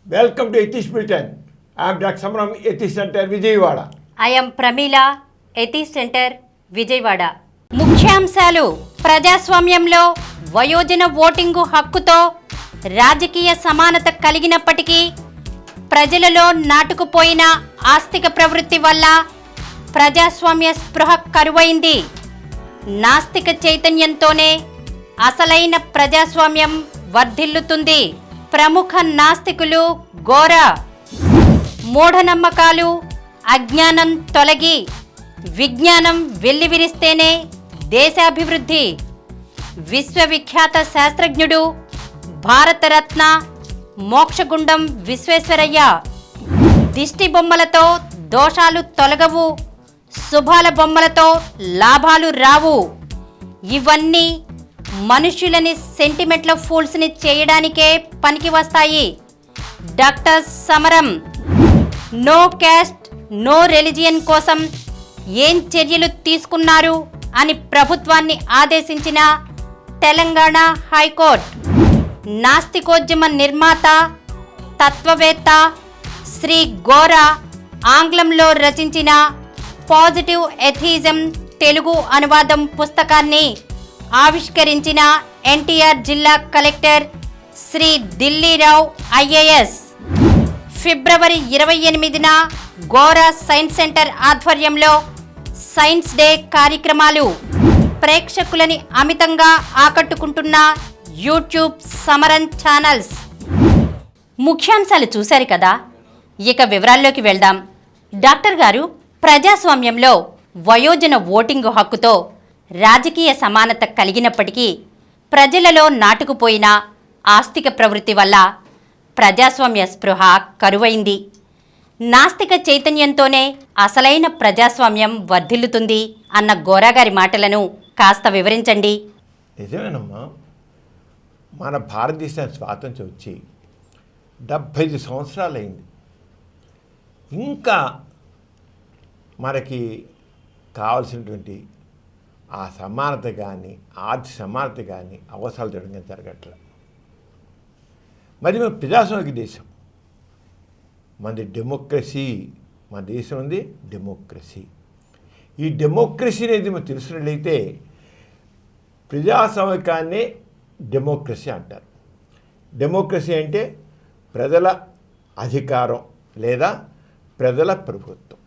Welcome to Ethics Bulletin. I am Dr. Samaram, Ethics Center, Vijayawada. I am Pramila, Ethics Center, Vijayawada. ముఖ్యాంశాలు ప్రజాస్వామ్యంలో వయోజన voting హక్కుతో రాజకీయ సమానత కలిగినప్పటికీ ప్రజలలో నాటుకుపోయిన ఆస్తిక ప్రవృత్తి వల్ల ప్రజాస్వామ్య స్పృహ కరువైంది. నాస్తిక చైతన్యంతోనే అసలైన ప్రజాస్వామ్యం వర్ధిల్లుతుంది. ప్రముఖ నాస్తికులు ఘోర మూఢనమ్మకాలు అజ్ఞానం తొలగి విజ్ఞానం వెల్లివిరిస్తేనే దేశాభివృద్ధి. విశ్వవిఖ్యాత శాస్త్రజ్ఞుడు భారతరత్న మోక్షగుండం విశ్వేశ్వరయ్య. దిష్టి బొమ్మలతో దోషాలు తొలగవు, శుభాల బొమ్మలతో లాభాలు రావు. ఇవన్నీ మనుషులని సెంటిమెంట్ల ఫూల్స్ని చేయడానికే పనికి వస్తాయి. డాక్టర్ సమరం. నో క్యాస్ట్ నో రిలిజియన్ కోసం ఏం చర్యలు తీసుకున్నారు అని ప్రభుత్వాన్ని ఆదేశించిన తెలంగాణ హైకోర్టు. నాస్తికోద్యమ నిర్మాత తత్వవేత్త శ్రీ ఘోర ఆంగ్లంలో రచించిన పాజిటివ్ ఎథిజం తెలుగు అనువాదం పుస్తకాన్ని ఆవిష్కరించిన ఎన్టీఆర్ జిల్లా కలెక్టర్ శ్రీ దిల్లీరావు ఐఏఎస్. ఫిబ్రవరి 28న ఘోర సైన్స్ సెంటర్ ఆధ్వర్యంలో సైన్స్ డే కార్యక్రమాలు. ప్రేక్షకులని అమితంగా ఆకట్టుకుంటున్న యూట్యూబ్ సమరన్ ఛానల్స్. ముఖ్యాంశాలు చూశారు కదా, ఇక వివరాల్లోకి వెళ్దాం. డాక్టర్ గారు, ప్రజాస్వామ్యంలో వయోజన ఓటింగు హక్కుతో రాజకీయ సమానత కలిగినప్పటికీ ప్రజలలో నాటుకుపోయిన ఆస్తిక ప్రవృత్తి వల్ల ప్రజాస్వామ్య స్పృహ కరువైంది. నాస్తిక చైతన్యంతోనే అసలైన ప్రజాస్వామ్యం వర్ధిల్లుతుంది అన్న ఘోరాగారి మాటలను కాస్త వివరించండి. నిజమేనమ్మా, మన భారతదేశం స్వాతంత్ర్యం వచ్చి 75 సంవత్సరాలు అయింది. ఇంకా మనకి కావాల్సినటువంటి ఆ సమానత కానీ ఆర్థిక సమానత కానీ అవసరాలు జరగడం జరగట్లేదు. మరి మన ప్రజాస్వామిక దేశం, మనది డెమోక్రసీ, మన దేశం ఉంది డెమోక్రసీ. ఈ డెమోక్రసీ అనేది మనం తెలిసినట్లయితే ప్రజాస్వామికాన్ని డెమోక్రసీ అంటారు. డెమోక్రసీ అంటే ప్రజల అధికారం లేదా ప్రజల ప్రభుత్వం.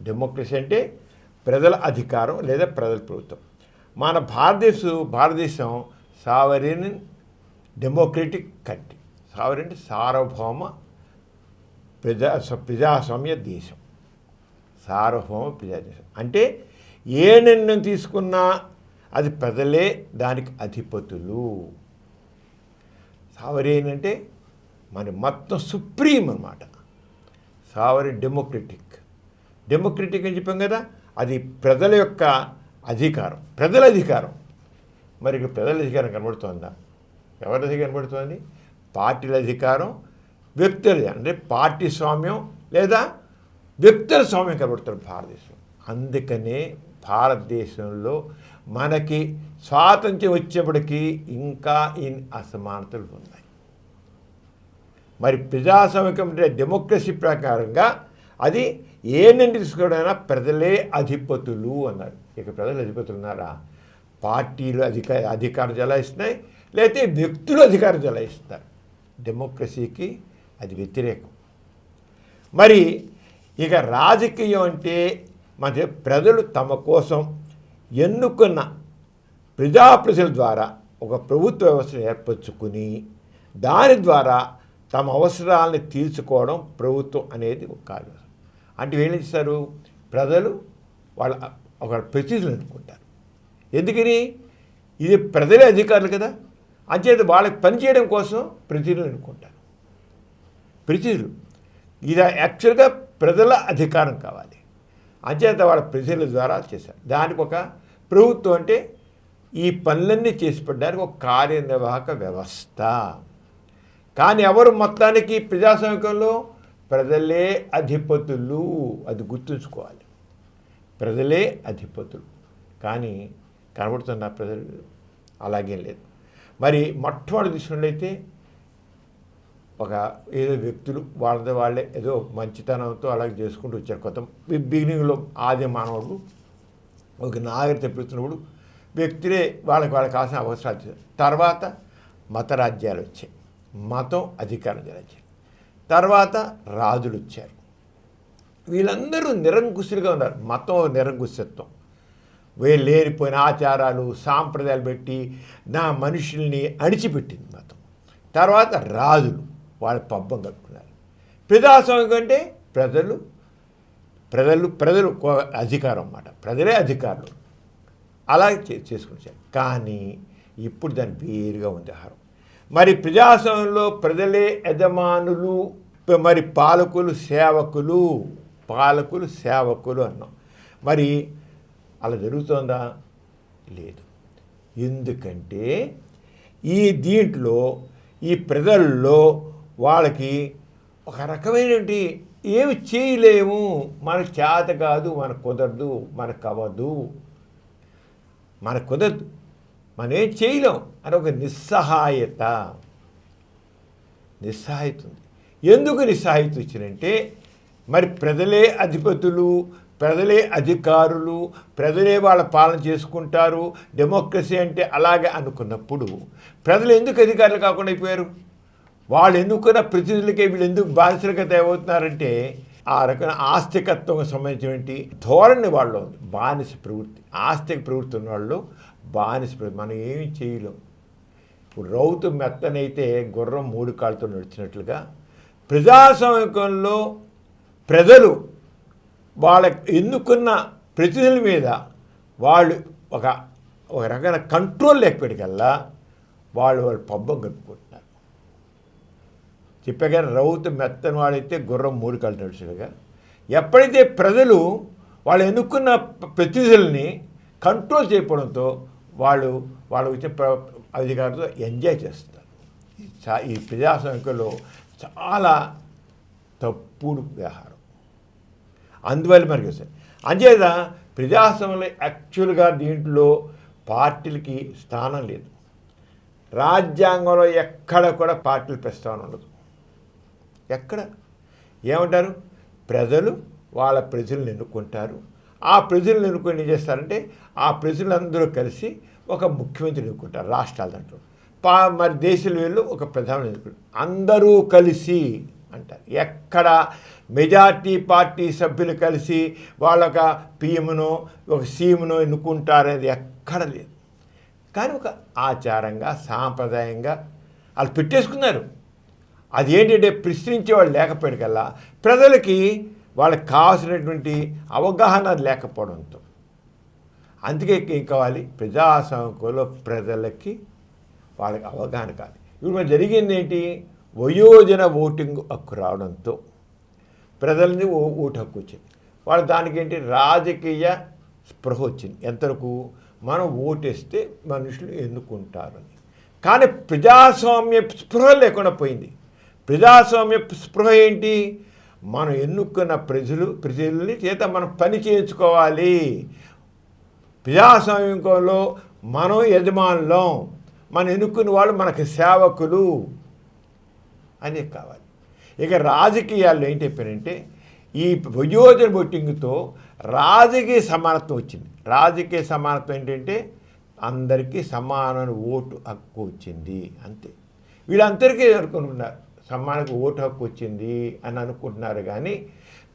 డెమోక్రసీ అంటే ప్రజల అధికారం లేదా ప్రజల ప్రభుత్వం. మన భారతదేశం సావరీన్ డెమోక్రటిక్ కంట్రీ. సావరీన్ అంటే సార్వభౌమ ప్రజాస్వామ్య దేశం. సార్వభౌమ ప్రజాదేశం అంటే ఏ నిర్ణయం తీసుకున్నా అది ప్రజలే దానికి అధిపతులు. సావరీన్ అంటే మన మొత్తం సుప్రీం అన్నమాట. సావరీన్ డెమోక్రటిక్ అని చెప్పాం కదా, అది ప్రజల యొక్క అధికారం, ప్రజల అధికారం. మరి ప్రజల అధికారం కనబడుతోందా? ఎవరి అధికారం కనబడుతోంది? పార్టీల అధికారం, వ్యక్తుల అంటే పార్టీ స్వామ్యం లేదా వ్యక్తుల స్వామ్యం కనబడుతుంది భారతదేశం. అందుకనే భారతదేశంలో మనకి స్వాతంత్ర్యం వచ్చేప్పటికీ ఇంకా ఇన్ని అసమానతలు ఉన్నాయి. మరి ప్రజాస్వామికం అంటే డెమోక్రసీ ప్రకారంగా అది ఏ నుండి తీసుకోవడైనా ప్రజలే అధిపతులు అన్నారు. ఇక ప్రజలు అధిపతులు ఉన్నారా? పార్టీలు అధికారం చెలాయిస్తున్నాయి, లేకపోతే వ్యక్తులు అధికారం చెలాయిస్తున్నారు. డెమోక్రసీకి అది వ్యతిరేకం. మరి ఇక రాజకీయం అంటే మన ప్రజలు తమ కోసం ఎన్నుకున్న ప్రజల ద్వారా ఒక ప్రభుత్వ వ్యవస్థను ఏర్పరచుకుని దాని ద్వారా తమ అవసరాలను తీర్చుకోవడం ప్రభుత్వం అనేది ఒక కార్యం. అంటే ఏం చేస్తారు? ప్రజలు వాళ్ళ ఒక ప్రతినిధులు అనుకుంటారు. ఎందుకని? ఇది ప్రజలే అధికారులు కదా, అంచేత వాళ్ళకి పనిచేయడం కోసం ప్రతినిధులు అనుకుంటారు. ప్రతినిధులు ఇది యాక్చువల్గా ప్రజల అధికారం కావాలి, అంచేత వాళ్ళ ప్రతినిధుల ద్వారా చేశారు. దానికి ఒక ప్రభుత్వం అంటే ఈ పనులన్నీ చేసి పెట్టడానికి ఒక కార్యనిర్వాహక వ్యవస్థ. కానీ ఎవరు మొత్తానికి ప్రజాస్వామ్యంలో ప్రజలే అధిపతులు, అది గుర్తుంచుకోవాలి. ప్రజలే అధిపతులు. కానీ కనబడుతున్న ప్రజలు? అలాగే లేదు. మరి మొట్టమొదటి తీసుకున్నట్లయితే ఒక ఏదో వ్యక్తులు వాళ్ళే ఏదో మంచితనంతో అలాగే చేసుకుంటూ వచ్చారు. కొత్త బిగినింగ్లో ఆది మానవుడు ఒక నాగరికత పెడుతున్నప్పుడు వ్యక్తులే వాళ్ళకి కావాల్సిన అవసరాలు చేశారు. తర్వాత మత రాజ్యాలు వచ్చాయి, మతం అధికారం వచ్చాయి, తర్వాత రాజులు వచ్చారు. వీళ్ళందరూ నిరంకుశులుగా ఉన్నారు. మతం నిరంకుశత్వం, వీళ్ళు లేనిపోయిన ఆచారాలు సాంప్రదాయాలు పెట్టి నా మనుషుల్ని అణిచిపెట్టింది మతం. తర్వాత రాజులు వాళ్ళ పబ్బం కట్టుకున్నారు. ప్రజాస్వామ్యం అంటే ప్రజలు అధికారం అన్నమాట, ప్రజలే అధికారులు అలాగే చేసుకుని. కానీ ఇప్పుడు దాని వేరుగా ఉంది ఆహారం. మరి ప్రజాస్వామ్యంలో ప్రజలే యజమానులు, మరి పాలకులు సేవకులు అన్నాం. మరి అలా జరుగుతుందా? లేదు. ఎందుకంటే దీంట్లో ఈ ప్రజల్లో వాళ్ళకి ఒక రకమైనటువంటి ఏమి చేయలేము, మనకు చేత కాదు, మనకు కుదరదు, మనకు అవ్వదు, మనం ఏం చేయలేం అని ఒక నిస్సహాయత ఉంది. ఎందుకు నిస్సహాయత వచ్చినంటే మరి ప్రజలే అధిపతులు, ప్రజలే అధికారులు, ప్రజలే వాళ్ళ పాలన చేసుకుంటారు, డెమోక్రసీ అంటే అలాగే అనుకున్నప్పుడు ప్రజలు ఎందుకు అధికారులు కాకుండా అయిపోయారు? వాళ్ళు ఎన్నుకున్న ప్రతినిధులకే వీళ్ళు ఎందుకు బానిసలుగా తయారవుతున్నారంటే ఆ రకమైన ఆస్తికత్వం సంబంధించినటువంటి ధోరణి వాళ్ళు ఉంది. బానిస ప్రవృత్తి, ఆస్తిక ప్రవృత్తి ఉన్న వాళ్ళు బానిస ప్రవృత్తి. మనం ఏమి చేయలేం. ఇప్పుడు రౌతు మెత్తనైతే గుర్రం 3 కాళ్ళతో నడిచినట్లుగా ప్రజాస్వామ్యంలో ప్రజలు వాళ్ళ ఎన్నుకున్న ప్రతినిధుల మీద వాళ్ళు ఒక రకమైన కంట్రోల్ లేకపోయేటికల్లా వాళ్ళు పబ్బం కట్టుకుంటున్నారు. చెప్పాక రౌతు మెత్తని వాడైతే గుర్రం 3 కాళ్ళు నడిచినట్టుగా ఎప్పుడైతే ప్రజలు వాళ్ళు ఎన్నుకున్న ప్రతినిధుల్ని కంట్రోల్ చేయడంతో వాళ్ళు వచ్చే అధికారులతో ఎంజాయ్ చేస్తారు. ఈ ప్రజాస్వామ్యంలో చాలా తప్పుడు వ్యవహారం. అందువల్ల మనకి అంచేత ప్రజాస్వామ్యంలో యాక్చువల్గా దీంట్లో పార్టీలకి స్థానం లేదు. రాజ్యాంగంలో ఎక్కడ కూడా పార్టీల ప్రస్తావన ఉండదు. ఎక్కడ ఏమంటారు? వాళ్ళ ప్రజలను ఎన్నుకుంటారు. ఆ ప్రజలను ఎన్నుకొని ఏం చేస్తారంటే ఆ ప్రజలందరూ కలిసి ఒక ముఖ్యమంత్రి ఎన్నుకుంటారు. రాష్ట్రాల దాంట్లో మరి దేశంలో వీళ్ళు ఒక ప్రధాని ఎన్నుకుంటారు. అందరూ కలిసి అంటారు. ఎక్కడ మెజార్టీ పార్టీ సభ్యులు కలిసి వాళ్ళొక పిఎంనో ఒక సీఎంనో ఎన్నుకుంటారనేది ఎక్కడ లేదు. కానీ ఒక ఆచారంగా సాంప్రదాయంగా వాళ్ళు పెట్టేసుకున్నారు. అది ఏంటంటే ప్రశ్నించేవాళ్ళు లేకపోయినకల్లా ప్రజలకి వాళ్ళకి కావాల్సినటువంటి అవగాహన లేకపోవడంతో అందుకే ఏం కావాలి? ప్రజాస్వామ్యంలో ప్రజలకి వాళ్ళకి అవగాహన కాదు. ఇప్పుడు జరిగింది ఏంటి? వయోజన ఓటింగ్ హక్కు రావడంతో ప్రజలని ఓటు హక్కు వచ్చింది. వాళ్ళు దానికి ఏంటి? రాజకీయ స్పృహ వచ్చింది. ఎంతవరకు? మనం ఓటేస్తే మనుషులు ఎన్నుకుంటారని. కానీ ప్రజాస్వామ్య స్పృహ లేకుండా పోయింది. ప్రజాస్వామ్య స్పృహ ఏంటి? మనం ఎన్నుకున్న ప్రజల్ని చేత మనం పని చేయించుకోవాలి. ప్రజాస్వామ్యంలో మనం యజమానులం, మనం ఎన్నుకున్న వాళ్ళు మనకి సేవకులు అనే కావాలి. ఇక రాజకీయాల్లో ఏంటి చెప్పారంటే ఈ వయోజన ఓటింగ్తో రాజకీయ సమానత్వం వచ్చింది. రాజకీయ సమానత్వం ఏంటంటే అందరికీ సమానమైన ఓటు హక్కు వచ్చింది, అంతే. వీళ్ళందరికీ అనుకుంటున్నారు సమానకు ఓటు హక్కు వచ్చింది అని అనుకుంటున్నారు. కానీ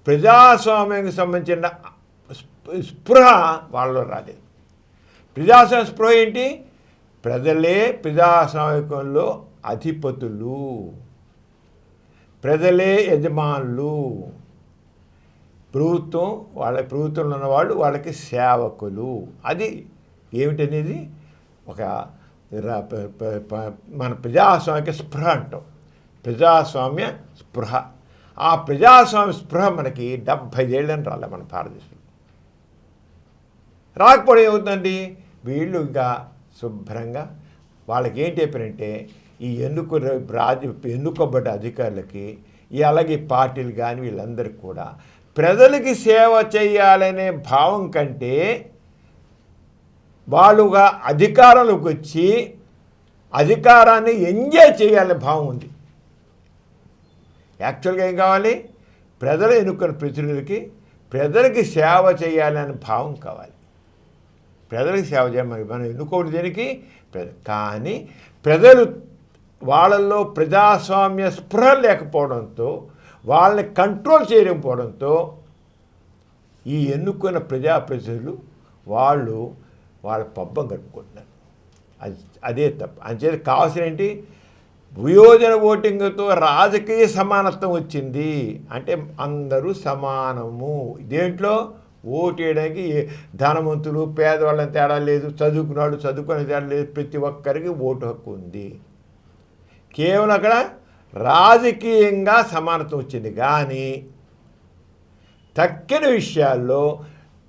ప్రజాస్వామ్యానికి సంబంధించిన స్పృహ వాళ్ళలో రాలేదు. ప్రజాస్వామ్య స్పృహ ఏంటి? ప్రజలే ప్రజాస్వామ్యంలో అధిపతులు, ప్రజలే యజమానులు, ప్రభుత్వంలో ఉన్నవాళ్ళు వాళ్ళకి సేవకులు. అది ఏమిటనేది ఒక మన ప్రజాస్వామ్య స్పృహ అంటాం. ప్రజాస్వామ్య స్పృహ. ఆ ప్రజాస్వామ్య స్పృహ మనకి 75 ఏళ్ళని రాలే మన భారతదేశంలో. రాకపోవడం ఏమవుతుందండి? వీళ్ళు ఇంకా శుభ్రంగా వాళ్ళకి ఏంటి చెప్పారంటే ఈ ఎన్నుకోబడ్డ అధికారులకి అలాగే పార్టీలు కానీ వీళ్ళందరికీ కూడా ప్రజలకి సేవ చేయాలనే భావం కంటే వాళ్ళుగా అధికారంలోకి వచ్చి అధికారాన్ని ఎంజాయ్ చేయాలనే భావం ఉంది. యాక్చువల్గా ఏం కావాలి? ప్రజలు ఎన్నుకున్న ప్రతినిధులకి ప్రజలకి సేవ చేయాలనే భావం కావాలి. ప్రజలకు సేవ చేయమని మనం ఎన్నుకోవడం దేనికి? కానీ ప్రజలు వాళ్ళల్లో ప్రజాస్వామ్య స్పృహ లేకపోవడంతో, వాళ్ళని కంట్రోల్ చేయకపోవడంతో ఈ ఎన్నుకున్న ప్రజాప్రతినిధులు వాళ్ళు వాళ్ళ పబ్బం గడుపుకుంటున్నారు. అదే తప్పు. అంచేది కావాల్సిన ఏంటి? వియోజన ఓటింగ్తో రాజకీయ సమానత్వం వచ్చింది. అంటే అందరూ సమానము. దేంట్లో? ఓటు వేయడానికి ధనవంతులు పేదవాళ్ళని తేడా లేదు, చదువుకున్నాడు చదువుకునే తేడా లేదు, ప్రతి ఒక్కరికి ఓటు హక్కు ఉంది. కేవలం అక్కడ రాజకీయంగా సమానత్వం వచ్చింది. కానీ తక్కిన విషయాల్లో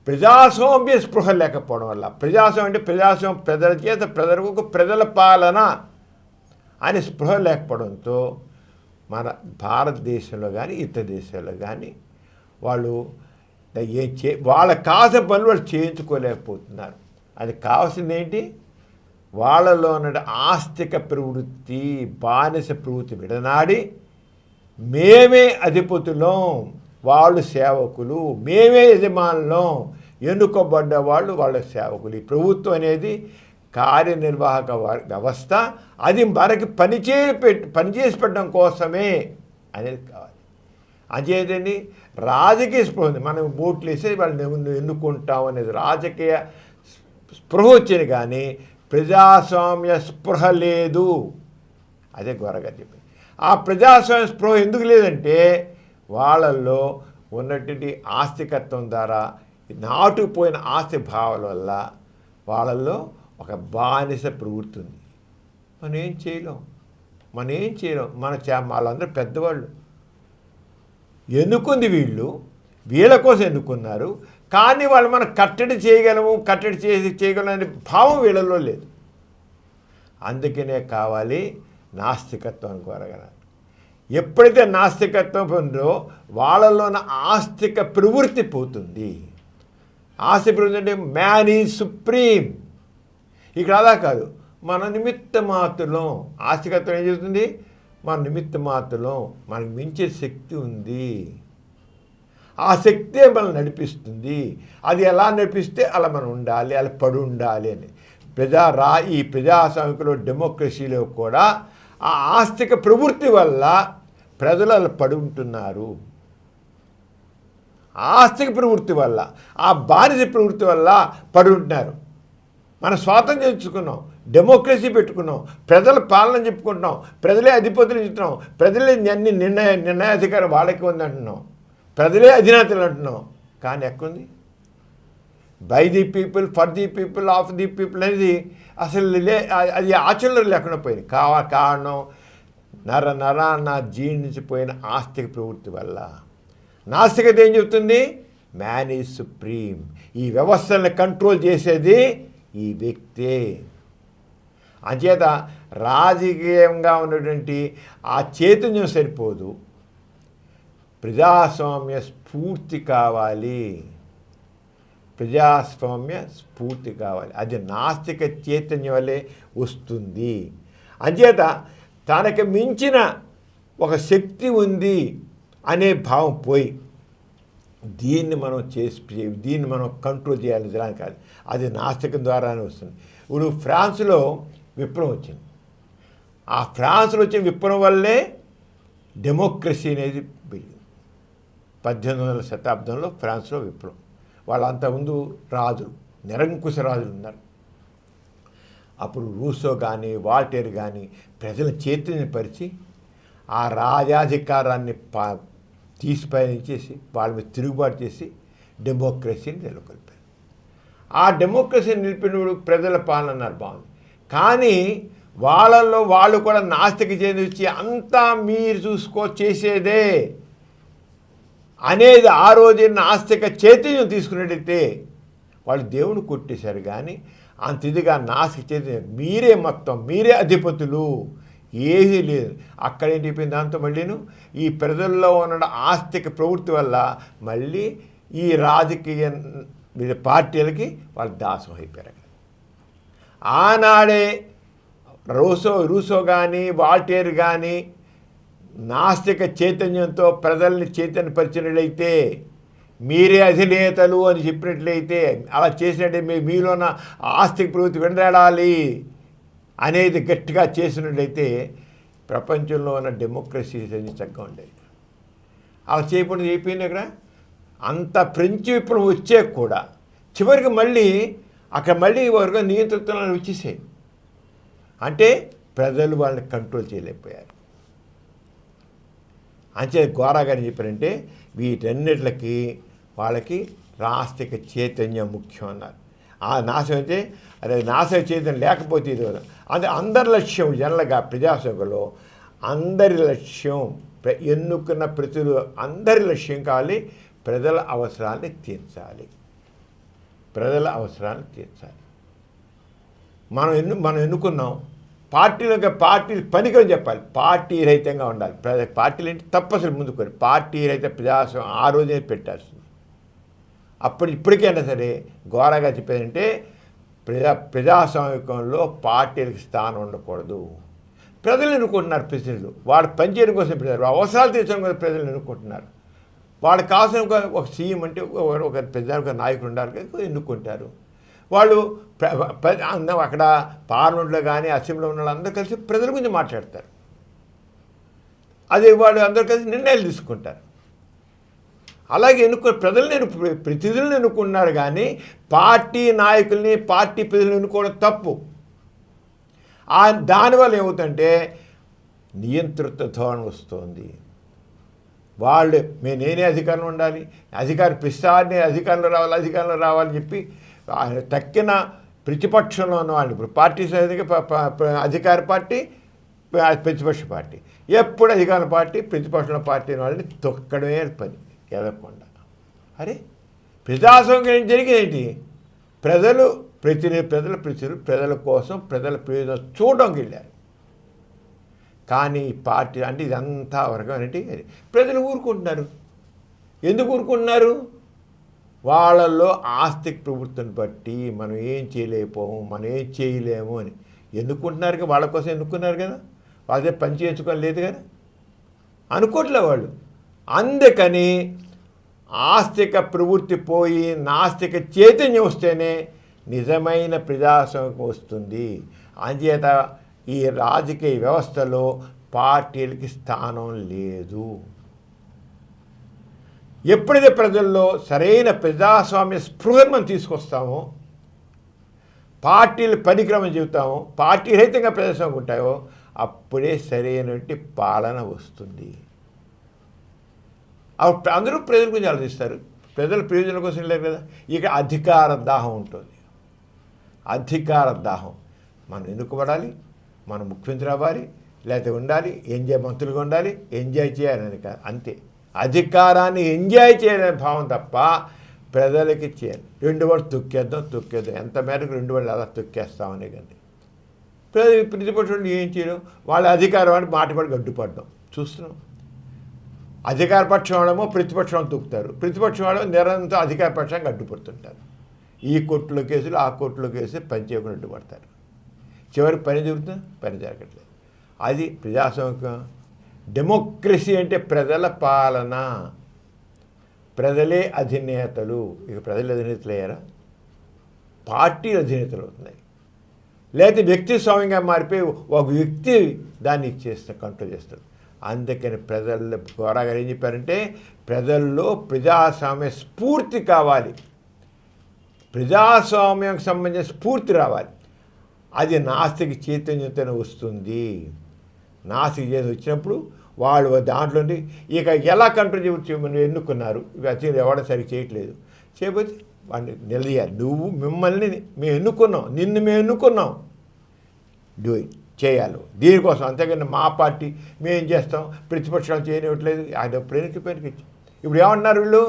ప్రజాస్వామ్య స్పృహ లేకపోవడం వల్ల, ప్రజాస్వామ్యం అంటే ప్రజాస్వామ్యం ప్రజల చేత ప్రజలకు ప్రజల పాలన అనే స్పృహ లేకపోవడంతో మన భారతదేశంలో కానీ ఇతర దేశాల్లో కానీ వాళ్ళు వాళ్ళకి కావాల్సిన పనులు వాళ్ళు చేయించుకోలేకపోతున్నారు. అది కావాల్సింది ఏంటి? వాళ్ళలో ఉన్న ఆస్తిక ప్రవృత్తి, బానిస ప్రవృత్తి విడనాడి మేమే అధిపతులం, వాళ్ళు సేవకులు, మేమే యజమానులం, ఎన్నుకోబడ్డ వాళ్ళు వాళ్ళ సేవకులు. ఈ ప్రభుత్వం అనేది కార్యనిర్వాహక వ్యవస్థ, అది మనకి పనిచేసి పెట్టడం కోసమే అనేది కావాలి. అంచేతండి రాజకీయ స్పృహ ఉంది. మనం ఓట్లు వేసేది వాళ్ళని ఎన్నుకుంటాం అనేది రాజకీయ స్పృహ వచ్చింది, కానీ ప్రజాస్వామ్య స్పృహ లేదు. అదే గొరగా చెప్పింది. ఆ ప్రజాస్వామ్య స్పృహ ఎందుకు లేదంటే వాళ్ళల్లో ఉన్నటువంటి ఆస్తికత్వం ద్వారా, నాటుకుపోయిన ఆస్తి భావాల వల్ల వాళ్ళల్లో ఒక బానిస ప్రవృత్తి ఉంది. మనం ఏం చేయలేం. వాళ్ళందరూ పెద్దవాళ్ళు ఎన్నుకుంది, వీళ్ళ కోసం ఎన్నుకున్నారు. కానీ వాళ్ళు మనం కట్టడి చేయగలమనే భావం వీళ్ళలో లేదు. అందుకనే కావాలి నాస్తికత్వం కోరగలరు. ఎప్పుడైతే నాస్తికత్వం ఉందో వాళ్ళలో ఉన్న ఆస్తిక ప్రవృత్తి పోతుంది. ఆస్తిక ప్రవృత్తి అంటే మ్యాన్ ఈజ్ సుప్రీం. ఇక్కడ అలా కాదు, మన నిమిత్త మాత్రం. ఆస్తికత్వం ఏం చేస్తుంది? మన నిమిత్త మాత్రం, మనకు మించే శక్తి ఉంది. ఆ శక్తే మనల్ని నడిపిస్తుంది. అది ఎలా నడిపిస్తే అలా మనం ఉండాలి, అలా పడి ఉండాలి అని. ఈ ప్రజాస్వామికలో డెమోక్రసీలో కూడా ఆ ఆస్తిక ప్రవృత్తి వల్ల ప్రజలు అలా పడి ఉంటున్నారు. ఆస్తిక ప్రవృత్తి వల్ల, ఆ బానిస ప్రవృత్తి వల్ల పడి ఉంటున్నారు. మనం స్వాతంత్రం తెచ్చుకున్నాం, డెమోక్రసీ పెట్టుకున్నాం, ప్రజల పాలన చెప్పుకుంటున్నాం, ప్రజలే అధిపతులు చెప్తున్నాం, ప్రజలే అన్ని నిర్ణయాధికారం వాళ్ళకి ఉంది అంటున్నాం, ప్రజలే అధినేతలు అంటున్నాం. కానీ ఎక్కడుంది? By the people, for the people, of the people అనేది అసలు అది ఆచరణలో లేకుండా పోయింది. కారణం నరాన్న జీర్ణించిపోయిన ఆస్తిక ప్రవృత్తి వల్ల. నాస్తికత ఏం చెప్తుంది? Man is supreme. ఈ వ్యవస్థల్ని కంట్రోల్ చేసేది ఈ వ్యక్తే. అంచేత రాజకీయంగా ఉన్నటువంటి ఆ చైతన్యం సరిపోదు, ప్రజాస్వామ్య స్ఫూర్తి కావాలి. అది నాస్తిక చైతన్యం వల్లే వస్తుంది. అంచేత తనకు మించిన ఒక శక్తి ఉంది అనే భావం పోయి దీన్ని మనం కంట్రోల్ చేయాలి జనాన్ని కాదు, అది నాస్తికం ద్వారానే వస్తుంది. ఇప్పుడు ఫ్రాన్స్లో విప్లవం వచ్చింది. ఆ ఫ్రాన్స్లో వచ్చిన విప్లవం వల్లే డెమోక్రసీ అనేది పెరిగింది. 18వ శతాబ్దంలో ఫ్రాన్స్లో విప్లవం. వాళ్ళంతకుముందు రాజులు, నిరంకుశ రాజులు ఉన్నారు. అప్పుడు రూసో కానీ వాల్టేర్ కానీ ప్రజల చైతన్యపరిచి ఆ రాజాధికారాన్ని తీసిపయనించేసి వాళ్ళ మీద తిరుగుబాటు చేసి డెమోక్రసీని నెలకొల్పారు. ఆ డెమోక్రసీని నిలిపినప్పుడు ప్రజల పాలన అన్నారు, బాగుంది. కానీ వాళ్ళు కూడా నాస్తిక చేసి అంతా మీరు చేసేదే అనేది ఆ రోజు నాస్తిక చైతన్యం తీసుకున్నట్టయితే వాళ్ళు దేవుని కొట్టేశారు. కానీ అంత ఇదిగా నాస్తిక చైతన్యం మీరే అధిపతులు, ఏమీ లేదు. అక్కడేంటి అయిపోయింది? దాంతో మళ్ళీను ఈ ప్రజల్లో ఉన్న ఆస్తిక ప్రవృత్తి వల్ల మళ్ళీ ఈ రాజకీయ పార్టీలకి వాళ్ళు దాసం అయిపోయారు. ఆనాడే రూసో కానీ వాల్టేర్ కానీ నాస్తిక చైతన్యంతో ప్రజల్ని చైతన్యపరిచినట్లయితే, మీరే అధినేతలు అని చెప్పినట్లయితే, అలా చేసినట్లయితే మీలో ఉన్న ఆస్తిక ప్రవృత్తి వెంటాడాలి అనేది గట్టిగా చేసినట్లయితే ప్రపంచంలో ఉన్న డెమోక్రసీ చక్కగా ఉండేది. అలా చేయకుండా అయిపోయింది. అక్కడ అంత ఫ్రెంచ్ విప్లవం వచ్చే కూడా చివరికి మళ్ళీ అక్కడ మళ్ళీ వర్గ నియంత్రితులను వచ్చేసాయి. అంటే ప్రజలు వాళ్ళని కంట్రోల్ చేయలేకపోయారు. అంతే గోరా గారు చెప్పారంటే వీటన్నిటికి వాళ్ళకి నాస్తిక చైతన్యం ముఖ్యం అన్నారు. ఆ నాశం అయితే అదే నాస్తిక చైతన్యం లేకపోతే ఇది అంటే అందరి లక్ష్యం జనరల్గా ప్రజాస్వామ్యంలో అందరి లక్ష్యం ఎన్నుకున్న ప్రజలు అందరి లక్ష్యం కావాలి ప్రజల అవసరాన్ని తీర్చాలి. ప్రజల అవసరాన్ని తీర్చాలి. మనం ఎన్నుకున్నాం పార్టీలుగా పార్టీలు పనికని చెప్పాలి. పార్టీ రహితంగా ఉండాలి. పార్టీలు ఏంటి తప్పసలు ముందుకొని పార్టీ రహిత ప్రజాస్వామ్యం ఆ రోజే పెట్టాల్సింది. ఇప్పటికైనా సరే ఘోరగా చెప్పేదంటే ప్రజాస్వామ్యంలో పార్టీలకు స్థానం ఉండకూడదు. ప్రజలు ఎన్నుకుంటున్నారు. ప్రజలు వాడు పనిచేయడం కోసం ప్రజలు అవసరాలు తీర్చడం కోసం ప్రజలు ఎన్నుకుంటున్నారు. వాళ్ళకి కావాల్సిన ఒక సీఎం అంటే ఒక పెద్ద నాయకుడు ఉండాలి ఎన్నుకుంటారు. వాళ్ళు అక్కడ పార్లమెంట్లో కానీ అసెంబ్లీలో ఉన్న వాళ్ళందరూ కలిసి ప్రజల గురించి మాట్లాడతారు. అదే వాళ్ళు అందరూ కలిసి నిర్ణయాలు తీసుకుంటారు. అలాగే ప్రతినిధులను ఎన్నుకున్నారు కానీ పార్టీ నాయకుల్ని పార్టీ ప్రజలను ఎన్నుకోవడం తప్పు. దానివల్ల ఏమవుతుందంటే నియంతృత్వ ధోరణి వస్తుంది. వాళ్ళు నేనే అధికారంలో ఉండాలి, అధికారి ప్రతిసారి అధికారంలో రావాలని చెప్పి తక్కిన ప్రతిపక్షంలో ఉన్న వాళ్ళు ఇప్పుడు పార్టీ అధికార పార్టీ ప్రతిపక్ష పార్టీ ఎప్పుడు అధికార పార్టీ ప్రతిపక్ష పార్టీ వాళ్ళని తొక్కడమే పని ఎదగకుండా. అరే ప్రజాస్వామ్యం జరిగేది ప్రజలు ప్రజల కోసం ప్రజల ప్రయోజనం చూడడానికి వెళ్ళారు. కానీ ఈ పార్టీ అంటే ఇదంతా వర్గం అంటే ప్రజలు ఊరుకుంటున్నారు. ఎందుకు ఊరుకుంటున్నారు? వాళ్ళల్లో ఆస్తిక ప్రవృత్తిని బట్టి మనం ఏం చేయలేకపోము, మనం ఏం చేయలేము అని ఎన్నుకుంటున్నారు. వాళ్ళ కోసం ఎన్నుకున్నారు కదా, వాళ్ళే పని చేసుకోవాలి లేదు కదా అనుకోవట్లే వాళ్ళు. అందుకని ఆస్తిక ప్రవృత్తి పోయి నాస్తిక చైతన్యం వస్తేనే నిజమైన ప్రజాస్వామ్యం వస్తుంది. అంచేత ఈ రాజకీయ వ్యవస్థలో పార్టీలకి స్థానం లేదు. ఎప్పుడైతే ప్రజల్లో సరైన ప్రజాస్వామ్య స్పృహను మనం తీసుకొస్తామో, పార్టీలు పనిక్రమం చెబుతామో, పార్టీ రహితంగా ప్రజాస్వామ్యం ఉంటాయో అప్పుడే సరైనటువంటి పాలన వస్తుంది. అందరూ ప్రజల గురించి ఆలోచిస్తారు. ప్రజల ప్రయోజనం కోసం లేదు కదా. ఇక అధికార దాహం ఉంటుంది. అధికార దాహం మనం ఎన్నుకోబడాలి, మనం ముఖ్యమంత్రి అవ్వాలి, లేకపోతే ఉండాలి, మంత్రులుగా ఉండాలి, ఎంజాయ్ చేయాలని కాదు. అంతే. అధికారాన్ని ఎంజాయ్ చేయాలనే భావం తప్ప ప్రజలకి చేయాలి. 2 వాళ్ళు తొక్కేద్దాం ఎంత మేరకు 2 వాళ్ళు అలా తొక్కేస్తామనే కానీ ప్రతిపక్షం ఏం చేయడం, వాళ్ళ అధికారం అని మాటపడి గడ్డుపడడం చూస్తున్నాం. అధికార పక్షం వాళ్ళేమో ప్రతిపక్షం తొక్కుతారు, ప్రతిపక్షం వాళ్ళు నిరంతరం అధికార పక్షానికి అడ్డుపడుతుంటారు. ఈ కోర్టులో కేసులు ఆ కోర్టులో కేసులు పని చేయకుండా అడ్డుపడతారు. చివరికి పని జరుగుతుంది, పని జరగట్లేదు. అది ప్రజాస్వామ్యం. డెమోక్రసీ అంటే ప్రజల పాలన, ప్రజలే అధినేతలు. ఇక ప్రజలు అధినేతలు అయ్యారా? పార్టీలు అధినేతలు అవుతున్నాయి. లేకపోతే వ్యక్తి స్వామ్యంగా మారిపోయి ఒక వ్యక్తి దాన్ని కంట్రోల్ చేస్తాడు. అందుకని ప్రజల్లో ఘోరగా ఏం చెప్పారంటే ప్రజల్లో ప్రజాస్వామ్య స్ఫూర్తి కావాలి, ప్రజాస్వామ్యానికి సంబంధించిన స్ఫూర్తి రావాలి. అది నాస్తిక చైతన్యంతోనే వస్తుంది. నాస్తిక చైతన్యం వచ్చినప్పుడు వాళ్ళు దాంట్లో ఇక ఎలా కంట్రోల్ చేయవచ్చు. మనం ఎన్నుకున్నారు, ఇవి ఎవడో సరిగ్గా చేయట్లేదు, చేయకపోతే వాడిని నిలదీయాలి. మిమ్మల్ని మేము ఎన్నుకున్నాం, నిన్ను మేము ఎన్నుకున్నాం, చేయాలి దీనికోసం. అంతేగాని మా పార్టీ మేమేం చేస్తాం, ప్రతిపక్షాలు చేయనివ్వట్లేదు, ఆయన ప్రేరికి ఇప్పుడు ఏమంటున్నారు వీళ్ళు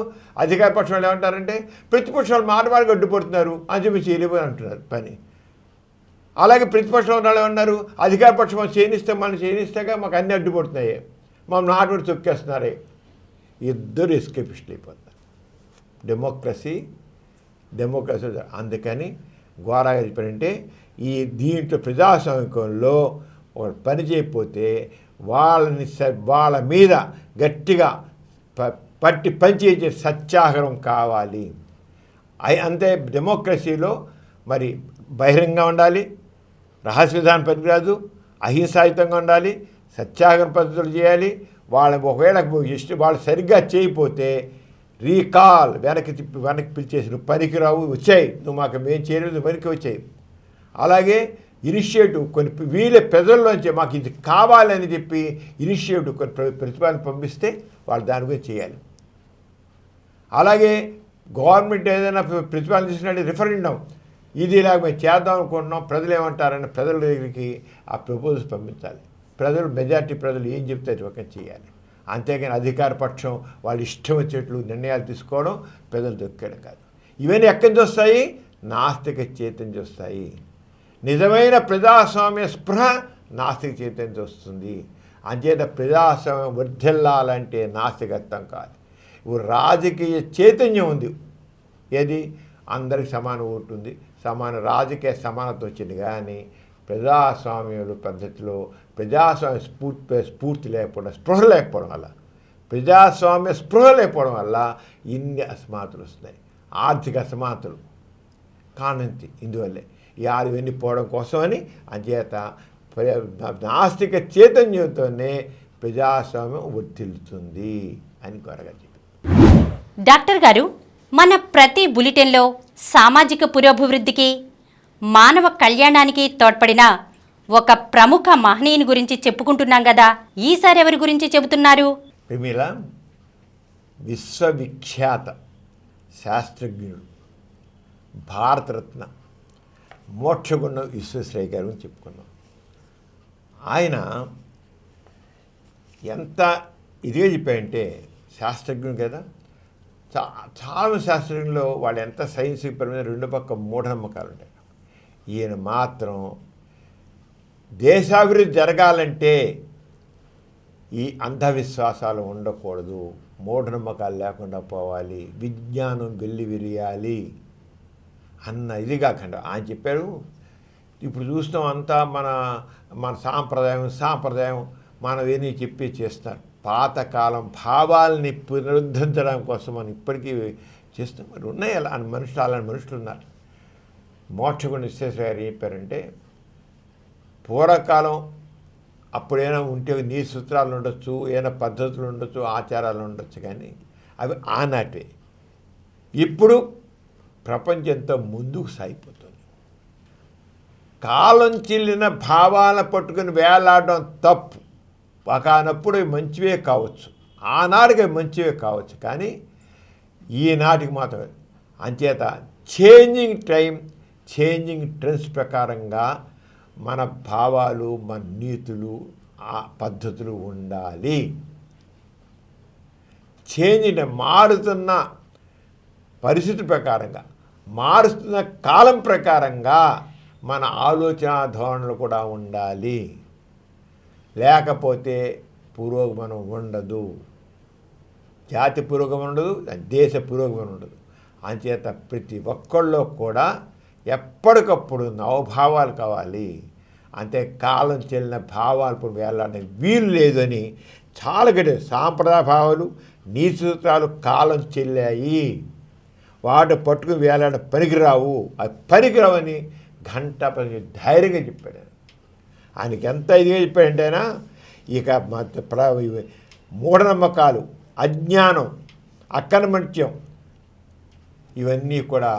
అధికార పక్షం వాళ్ళు ఏమంటారంటే ప్రతిపక్షాలు మాట అడ్డుపడుతున్నారు అని చెప్పి చేయలేమని అంటున్నారు పని. అలాగే ప్రతిపక్షంలో వాళ్ళు ఏమన్నారు, అధికార పక్షం మనం చేయనిస్తాగా మాకు అన్నీ అడ్డుపడుతున్నాయి, మమ్మల్ని నాటు తొక్కేస్తున్నారే. ఇద్దరు ఎస్కేపిస్టులు అయిపోతారు. డెమోక్రసీ. అందుకని ఘోరగా చెప్పారంటే దీంట్లో ప్రజాస్వామ్యంలో పని చేయకపోతే వాళ్ళ మీద గట్టిగా పట్టి పనిచేసే సత్యాగ్రహం కావాలి. అంతే డెమోక్రసీలో మరి బహిరంగంగా ఉండాలి, రహస్య విధానం పనికిరాదు, అహింసాయుతంగా ఉండాలి, సత్యాగ్రహ పద్ధతులు చేయాలి. ఒకవేళ వాళ్ళు సరిగ్గా చేయకపోతే రీకాల్ వెనక్కి పిలిచేసి నువ్వు పనికిరావు, వచ్చాయి, నువ్వు మాకు మేము చేయలేదు, వెనక్కి వచ్చాయి. అలాగే ఇనిషియేటివ్ కొన్ని వీళ్ళ ప్రజల్లోంచి మాకు ఇది కావాలని చెప్పి ఇనిషియేటివ్ కొన్ని ప్రతిపాదన పంపిస్తే వాళ్ళు దాని గురించి చేయాలి. అలాగే గవర్నమెంట్ ఏదైనా ప్రతిపాదన చేసినట్టు రిఫరెండం ఇది ఇలాగ మేము చేద్దాం అనుకుంటున్నాం, ప్రజలు ఏమంటారని ప్రజల దగ్గరికి ఆ ప్రపోజల్స్ పంపించాలి. మెజారిటీ ప్రజలు ఏం చెప్తే ఒక చేయాలి. అంతేగాని అధికార పక్షం వాళ్ళు ఇష్టం వచ్చేట్లు నిర్ణయాలు తీసుకోవడం ప్రజలు దొక్కేయడం కాదు. ఇవన్నీ ఎక్కడి నుంచి వస్తాయి? నాస్తిక చైతన్యం వస్తాయి. నిజమైన ప్రజాస్వామ్య స్పృహ నాస్తిక చైతన్యం వస్తుంది. అంచేత ప్రజాస్వామ్యం వర్ధిల్లాలంటే నాస్తికత్వం కాదు. ఇప్పుడు రాజకీయ చైతన్యం ఉంది. ఏది? అందరికి సమాన ఓటు ఉంది, సమాన రాజకీయ సమానత వచ్చింది. కానీ ప్రజాస్వామ్యుల పద్ధతిలో ప్రజాస్వామ్య స్ఫూర్తి లేకపోవడం, స్పృహ లేకపోవడం వల్ల, ప్రజాస్వామ్య స్పృహ లేకపోవడం వల్ల ఇన్ని అసమానతలు వస్తున్నాయి. ఆర్థిక అసమానతలు కానంతి ఇందువల్లే ఇవన్నీ పోవడం కోసమని. అంచేత నాస్తిక చైతన్యంతోనే ప్రజాస్వామ్యం వర్ధిల్లుతుంది అని త్వరగా చెప్పి. డాక్టర్ గారు, మన ప్రతి బులెటిన్లో సామాజిక పురోభివృద్ధికి, మానవ కళ్యాణానికి తోడ్పడిన ఒక ప్రముఖ మహనీయుని గురించి చెప్పుకుంటున్నాం కదా, ఈసారి ఎవరి గురించి చెబుతున్నారు? ప్రమీల, విశ్వవిఖ్యాత శాస్త్రజ్ఞుడు, భారతరత్న మోక్షగుండం విశ్వేశ్వరయ్య గారు అని చెప్పుకున్నాం. ఆయన ఎంత ఇదిగా చెప్పాయంటే శాస్త్రజ్ఞుడు కదా, చాలా శాస్త్రంలో వాళ్ళు ఎంత సైన్స్ పరమైన రెండు పక్క మూఢనమ్మకాలు ఉంటాయి. ఈయన మాత్రం దేశాభివృద్ధి జరగాలంటే ఈ అంధవిశ్వాసాలు ఉండకూడదు, మూఢనమ్మకాలు లేకుండా పోవాలి, విజ్ఞానం వెల్లివిరియాలి అన్న ఇది కాకుండా ఆయన చెప్పారు. ఇప్పుడు చూస్తాం అంతా మన సాంప్రదాయం మనం ఏమీ చెప్పి చేస్తారు. పాతకాలం భావాల్ని పునరుద్ధరించడం కోసం మనం ఇప్పటికీ చేస్తాం. మరి ఉన్నాయి అలాంటి మనుషులు ఉన్నారు. మోక్షగుండం విశ్వేశ్వరయ్య గారు చెప్పారంటే, పూర్వకాలం అప్పుడైనా ఉంటే నీ సూత్రాలు ఉండొచ్చు, ఏమైనా పద్ధతులు ఉండొచ్చు, ఆచారాలు ఉండొచ్చు, కానీ అవి ఆనాటివే. ఇప్పుడు ప్రపంచంతో ముందుకు సాగిపోతుంది. కాలం చెల్లిన భావాలను పట్టుకుని వేలాడడం తప్పు. ఒకనప్పుడు మంచివే కావచ్చు, ఆనాటికి మంచివే కావచ్చు, కానీ ఈనాటికి మాత్రమే. అంచేత చేంజింగ్ టైం, చేంజింగ్ ట్రెండ్స్ ప్రకారంగా మన భావాలు, మన నీతులు, ఆ పద్ధతులు ఉండాలి. చేంజ్ మారుతున్న పరిస్థితి ప్రకారంగా, మారుతున్న కాలం ప్రకారంగా మన ఆలోచన ధోరణులు కూడా ఉండాలి. లేకపోతే పురోగమనం ఉండదు, జాతి పురోగమనం ఉండదు, దేశ పురోగమనం ఉండదు. అంచేత ప్రతి ఒక్కళ్ళలో కూడా ఎప్పటికప్పుడు నవభావాలు కావాలి. అంతే కాలం చెల్లిన భావాలు వేలాడడానికి వీలు లేదని చాలా గట్టి సాంప్రదాయ భావాలు, నీతి సూత్రాలు కాలం చెల్లాయి, వాటి పట్టుకుని వేలాడ పనికిరావు, అది పనికిరావని గంట పని ధైర్యంగా చెప్పాడు. ఆయనకి ఎంత ఇదిగా చెప్పాడంటే ఆయన ఇక మూఢనమ్మకాలు, అజ్ఞానం, అకర్మణ్యం ఇవన్నీ కూడా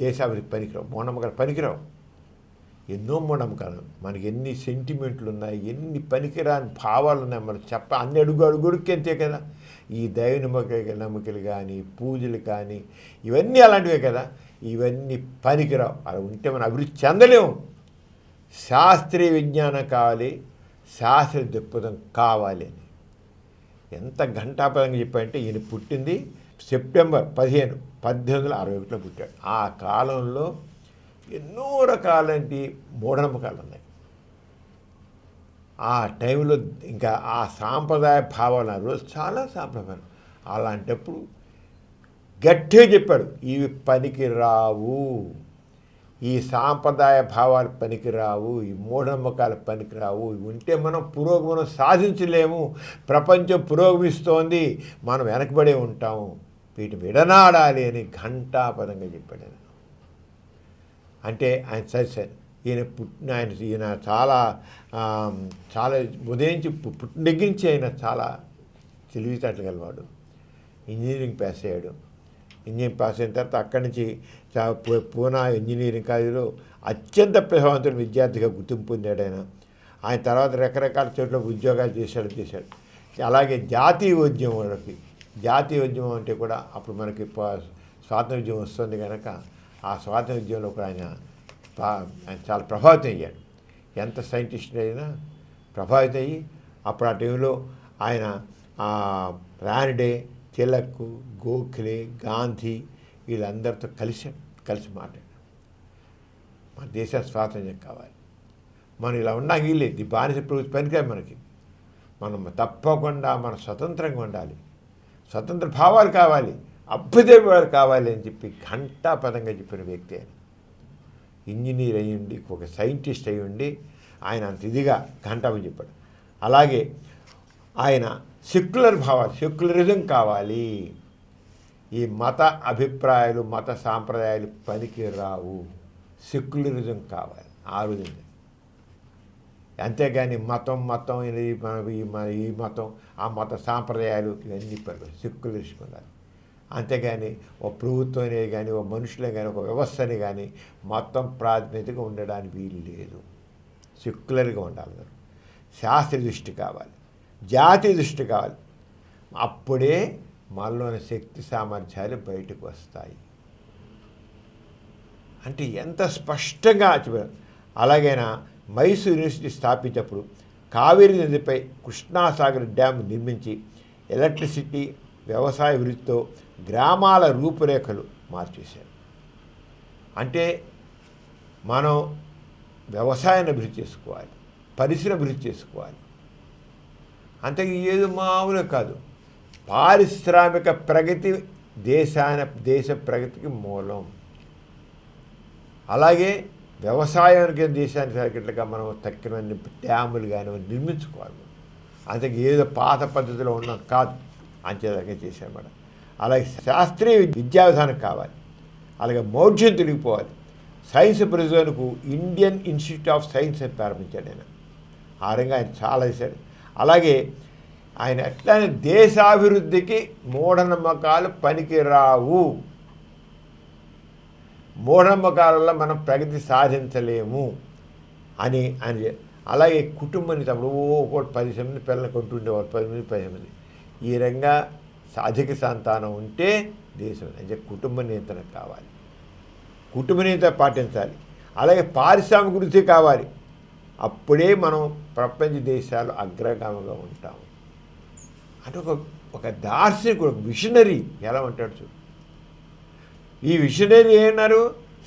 దేశాభివృద్ధి పనికిరావు, మూఢనమ్మకాలు పనికిరావు. ఎన్నో మూఢనమ్మకాలు, మనకి ఎన్ని సెంటిమెంట్లు ఉన్నాయి, ఎన్ని పనికిరాని భావాలు ఉన్నాయి, మనం అన్ని అడుగుడికి అంతే కదా. ఈ దైవ నమ్మకాలు కానీ, పూజలు కానీ ఇవన్నీ అలాంటివే కదా. ఇవన్నీ పనికిరావు. అలా ఉంటే మనం అభివృద్ధి చెందలేము. శాస్త్రీయ విజ్ఞానం కావాలి, శాస్త్రీయ దృక్పథం కావాలి అని ఎంత ఘంటాపదంగా చెప్పారంటే, ఈయన పుట్టింది సెప్టెంబర్ 15, 1861లో పుట్టాడు. ఆ కాలంలో ఎన్నో రకాలంటి మూఢనమ్మకాలు ఉన్నాయి. ఆ టైంలో ఇంకా ఆ సాంప్రదాయ భావాలు రోజు చాలా సాంప్రదాయం. అలాంటప్పుడు గట్టిగా చెప్పాడు, ఇవి పనికి రావు, ఈ సాంప్రదాయ భావాలు పనికిరావు, ఈ మూఢనమ్మకాలు పనికిరావు. ఇవి ఉంటే మనం పురోగమనం సాధించలేము. ప్రపంచం పురోగమిస్తోంది, మనం వెనకబడే ఉంటాము. వీటి విడనాడాలి అని ఘంటాపదంగా చెప్పాడు ఆయన. అంటే ఆయన సరే ఈయన చాలా ఉదయించి పుట్టిన దగ్గర నుంచి ఆయన చాలా తెలివితేటలు గలవాడు. ఇంజనీరింగ్ పాస్ అయ్యాడు. ఇంజనీరింగ్ పాస్ అయిన తర్వాత అక్కడి నుంచి పూనా ఇంజనీరింగ్ కాలేజీలో అత్యంత ప్రతిభావంతుడు విద్యార్థిగా గుర్తింపు పొందాడు ఆయన. ఆయన తర్వాత రకరకాల చోట్ల ఉద్యోగాలు చేశాడు. అలాగే జాతీయ ఉద్యమం అంటే కూడా అప్పుడు మనకి స్వాతంత్ర ఉద్యమం వస్తుంది కనుక ఆ స్వాతంత్ర ఉద్యమంలో కూడా ఆయన చాలా ప్రభావితం అయ్యాడు. ఎంత సైంటిస్ట్ అయినా ప్రభావితం అయ్యి అప్పుడు ఆ టైంలో ఆయన రానడే, తిలక్, గోఖలే, గాంధీ వీళ్ళందరితో కలిసి మాట్లాడాడు. మన దేశ స్వాతంత్ర్యం కావాలి, మనం ఇలా ఉన్నా వీలేదు, ఈ బానిస ప్రభుత్వం పనికిరాదు మనకి. మనం తప్పకుండా మనం స్వతంత్రంగా ఉండాలి, స్వతంత్ర భావాలు కావాలి, అభ్యుదయ భావాలు కావాలి అని చెప్పి ఘంటాపదంగా చెప్పిన వ్యక్తి ఆయన. ఇంజనీర్ అయ్యుండి, ఒక సైంటిస్ట్ అయ్యుండి ఆయన అంత ఇదిగా ఘంటామని చెప్పాడు. అలాగే ఆయన సెక్యులరిజం కావాలి, ఈ మత అభిప్రాయాలు, మత సాంప్రదాయాలు పనికి రావు, సెక్యులరిజం కావాలి ఆ విధంగా. అంతేగాని మతం ఈ మతం ఆ మత సాంప్రదాయాలు ఇవన్నీ సెక్యులరిస్ట్ ఉండాలి. అంతేగాని ఓ ప్రభుత్వమే కానీ, ఓ మనుషులే కానీ, ఒక వ్యవస్థని కానీ మొత్తం ప్రాతినిధ్యంగా ఉండడానికి వీలు లేదు. సెక్యులర్గా ఉండాలి. శాస్త్ర దృష్టి కావాలి, జాతీయ దృష్టి కావాలి. అప్పుడే మనలోని శక్తి సామర్థ్యాలు బయటకు వస్తాయి. అంటే ఎంత స్పష్టంగా చెప్పారు. అలాగైనా మైసూర్ యూనివర్సిటీ స్థాపించినప్పుడు కావేరీ నదిపై కృష్ణాసాగర్ డ్యామ్ నిర్మించి ఎలక్ట్రిసిటీ, వ్యవసాయ వృత్తితో గ్రామాల రూపురేఖలు మార్చేశారు. అంటే మనం వ్యవసాయాన్ని అభివృద్ధి చేసుకోవాలి, పరిశ్రమ అభివృద్ధి చేసుకోవాలి. అంతే ఏదో మామూలు కాదు. పారిశ్రామిక ప్రగతి దేశ ప్రగతికి మూలం. అలాగే వ్యవసాయానికి దేశానికి తగ్గట్టుగా మనం తక్కిన డ్యాములు కానీ నిర్మించుకోవాలి. అంతకు ఏదో పాత పద్ధతిలో ఉన్న కాదు, అంచేదాకా చేశామన్నమాట. అలాగే శాస్త్రీయ విద్యా విధానం కావాలి. అలాగే మౌఢ్యం తిరిగిపోవాలి. సైన్స్ పరిశోధనకు ఇండియన్ ఇన్స్టిట్యూట్ ఆఫ్ సైన్స్ అని ప్రారంభించాడు ఆయన. ఆ రంగా ఆయన చాలా చేశాడు. అలాగే ఆయన ఎట్లానే దేశాభివృద్ధికి మూఢనమ్మకాలు పనికిరావు, మూఢనమ్మకాలలో మనం ప్రగతి సాధించలేము అని ఆయన. అలాగే కుటుంబాన్ని తప్పుడు ఒకటి 10 మంది పిల్లలు కొంటుండేవారు, 10 మంది 10 మంది. ఈ రంగా అధిక సంతానం ఉంటే దేశం అంటే కుటుంబ నియంత్రణ కావాలి, కుటుంబ నియంత్రణ పాటించాలి. అలాగే పారిశ్రామిక వృద్ధి కావాలి. అప్పుడే మనం ప్రపంచ దేశాలు అగ్రగామిగా ఉంటాము. అంటే ఒక దార్శనికుడు, ఒక విషనరీ ఎలా ఉంటాడు చూడు. ఈ విషనరీ ఏమన్నారు?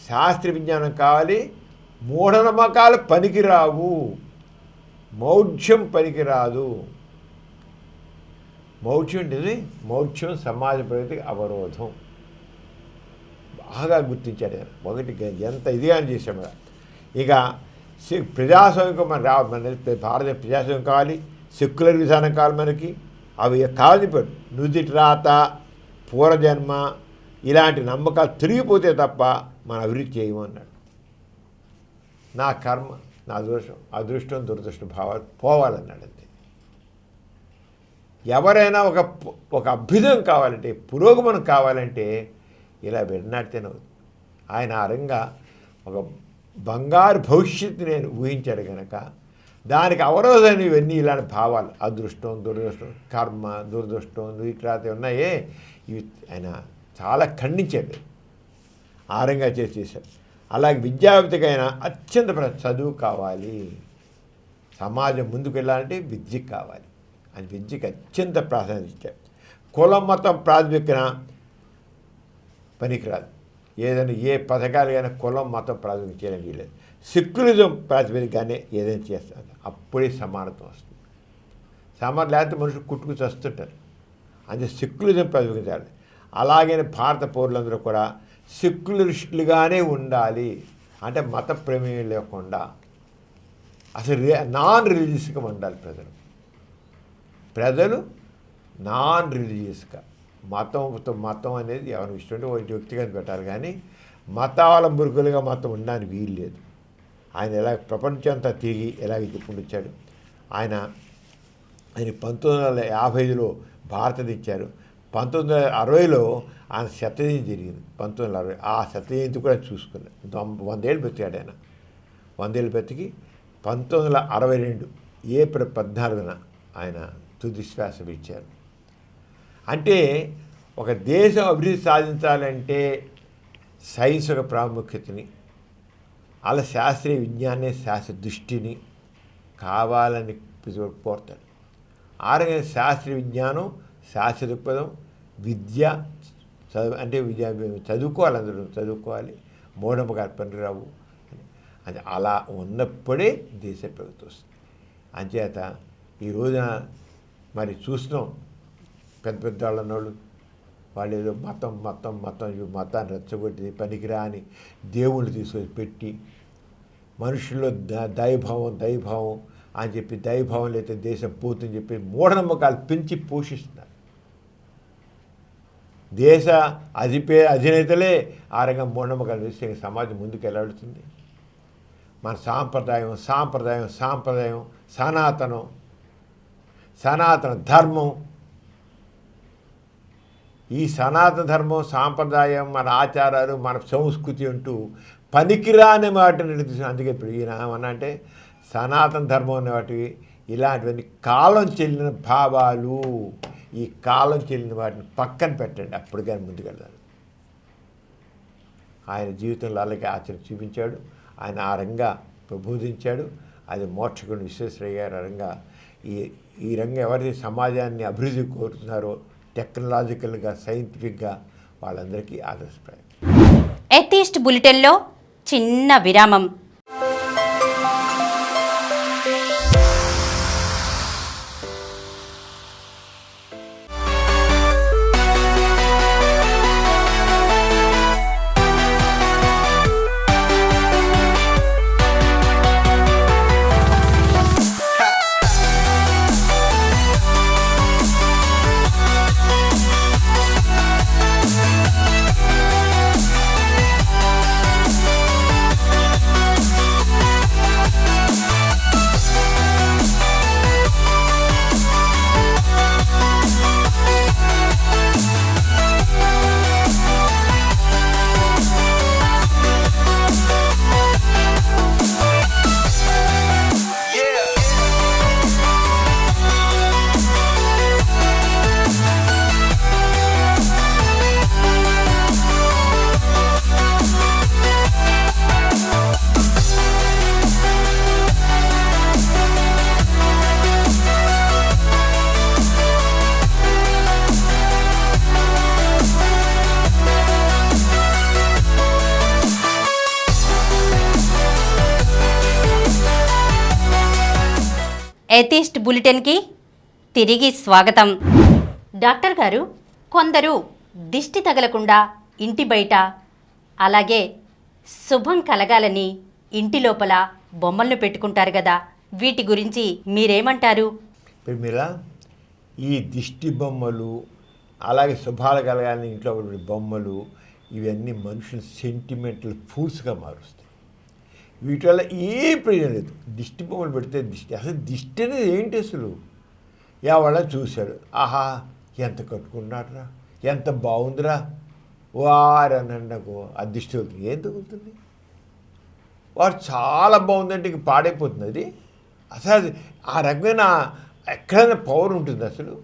శాస్త్రీయ విజ్ఞానం కావాలి, మూఢనమ్మకాలు పనికిరావు, మౌఢ్యం పనికిరాదు. మౌఢ్యం సమాజ ప్రగతికి అవరోధం. బాగా గుర్తించాడు ఆయన. ఒకటి ఎంత ఇదిగా చేశాం కదా. ఇక ప్రజాస్వామ్యం మన భారతీయ ప్రజాస్వామ్యం కావాలి, సెక్యులర్ విధానం కావాలి మనకి. అవి కావాలి చెప్పాడు. నుదిటి రాత, పూర్వజన్మ ఇలాంటి నమ్మకాలు తిరిగిపోతే తప్ప మన అభివృద్ధి చేయమన్నాడు. నా కర్మ, నా దోషం, అదృష్టం, దురదృష్టం భావాలు పోవాలన్నాడు. అంతే. ఎవరైనా ఒక అభ్యుదయం కావాలంటే, పురోగమనం కావాలంటే ఇలా విడనాడితేనే అవుతుంది. ఆయన ఆ రంగా ఒక బంగారు భవిష్యత్తు నేను ఊహించాడు కనుక దానికి అవరోధం ఇవన్నీ ఇలాంటి భావాలు, అదృష్టం, దురదృష్టం, కర్మ, దురదృష్టం, వీటి ఉన్నాయే, ఇవి ఆయన చాలా ఖండించాడు. ఆ రంగా చేశాడు. అలాగే విద్యావేత్తకైనా అత్యంత చదువు కావాలి. సమాజం ముందుకు వెళ్ళాలంటే విద్య కావాలి. అని విద్యకి అత్యంత ప్రాధాన్యత ఇచ్చాడు. కులం, మతం ప్రాతిపదికన పనికిరాదు. ఏదైనా ఏ పథకాలుగైనా కులం, మతం ప్రాతిపదిక చేయడం వీలేదు. సెక్యులరిజం ప్రాతిపదికగానే ఏదైనా చేస్తారు. అప్పుడే సమానత్వం వస్తుంది. సమానం లేకపోతే మనుషులు కుట్టుకు చస్తుంటారు. అంటే సెక్యులరిజం ప్రాతిపదించాలి. అలాగే భారత పౌరులందరూ కూడా సెక్యులరిస్టులుగానే ఉండాలి. అంటే మత ప్రమేయం లేకుండా అసలు నాన్ రిలీజియస్గా ఉండాలి ప్రజలు నాన్ రిలీజియస్గా. మతం అనేది ఎవరి ఇష్టం ఉంటే వ్యక్తిగత పెట్టాలి, కానీ మతావలంబులుగా మతం ఉండడానికి వీలు లేదు. ఆయన ఎలా ప్రపంచం అంతా తిరిగి ఎలాగ చెప్పుకుంటూ వచ్చాడు. ఆయన 1955లో భారతది ఇచ్చారు. 1960లో ఆయన శతజయంతి జరిగింది. 1960 ఆ శతజయంతి కూడా చూసుకున్నాను. 100 ఏళ్ళు బతికాడు ఆయన. 100 ఏళ్ళు బతికి 1962 ఏప్రిల్ 14న ఆయన తుది శ్వాస విడిచారు. అంటే ఒక దేశం అభివృద్ధి సాధించాలంటే సైన్స్ ఒక ప్రాముఖ్యతని, అలా శాస్త్రీయ విజ్ఞానే శాస్త్ర దృష్టిని కావాలని కోరుతాడు. ఆరోగ్య శాస్త్రీయ విజ్ఞానం, శాస్త్ర దృక్పథం, విద్య అంటే చదువుకోవాలి, అందరూ చదువుకోవాలి, మూఢనమ్మకాలు పనికిరావు. అది అలా ఉన్నప్పుడే దేశ ప్రగతి వస్తుంది. అంచేత ఈ రోజున మరి చూస్తున్నాం పెద్ద పెద్ద వాళ్ళన్నోళ్ళు వాళ్ళు ఏదో మతాన్ని రెచ్చగొట్టి పనికిరాని దేవుళ్ళు తీసుకొని పెట్టి మనుషుల్లో దైవభావం అని చెప్పి దైవభావం లేకపోతే దేశం పోతుందని చెప్పి మూఢనమ్మకాలు పెంచి పోషిస్తున్నారు. దేశ అధినేతలే ఆ రంగం మూఢనమ్మకాలు వేస్తే సమాజం ముందుకు వెళ్ళాడుతుంది. మన సాంప్రదాయం సనాతన ధర్మం, ఈ సనాతన ధర్మం, సాంప్రదాయం, మన ఆచారాలు, మన సంస్కృతి అంటూ పనికిరాని వాటిని తీసుకుని. అందుకే ఇప్పుడు ఈయన ఏమన్నా అంటే సనాతన ధర్మం అనే వాటివి ఇలాంటివన్నీ కాలం చెల్లిన భావాలు, ఈ కాలం చెల్లిన వాటిని పక్కన పెట్టండి, అప్పుడు కానీ ముందుకెళ్ళాలి. ఆయన జీవితంలో అలాగే ఆచరణ చూపించాడు. ఆయన ఆ రంగా ప్రబోధించాడు. అది మోక్షకుడు విశ్వేశ్వరయ్య గారు రంగా ఈ రంగం ఎవరైతే సమాజాన్ని అభివృద్ధి కోరుతున్నారో టెక్నాలజికల్గా, సైంటిఫిక్గా వాళ్ళందరికీ ఆదర్శప్రాయం. ఎథీస్ట్ బులెటిన్లో చిన్న విరామం. ఎథీస్ట్ బులెటిన్కి తిరిగి స్వాగతం. డాక్టర్ గారు, కొందరు దిష్టి తగలకుండా ఇంటి బయట, అలాగే శుభం కలగాలని ఇంటి లోపల బొమ్మలను పెట్టుకుంటారు కదా, వీటి గురించి మీరేమంటారు? మీరా ఈ దిష్టి బొమ్మలు, అలాగే శుభాలు కలగాలని ఇంట్లో బొమ్మలు, ఇవన్నీ మనుషులు సెంటిమెంటల్ ఫూల్స్గా మారుస్తాయి. వీటి వల్ల ఏ ప్రయోజనం లేదు. దిష్టి బొమ్మలు పెడితే అసలు దిష్టి అనేది ఏంటి? అసలు ఎవడ చూశాడు, ఆహా ఎంత కట్టుకున్నాడరా, ఎంత బాగుందిరా, వారనండి నాకు ఆ దిష్టి తగులుతుంది. ఏం తగులుతుంది? వాడు చాలా బాగుందంటే ఇంక పాడైపోతుంది అది. అసలు ఆ రకమైన ఎక్కడైనా పవర్ ఉంటుంది అసలు.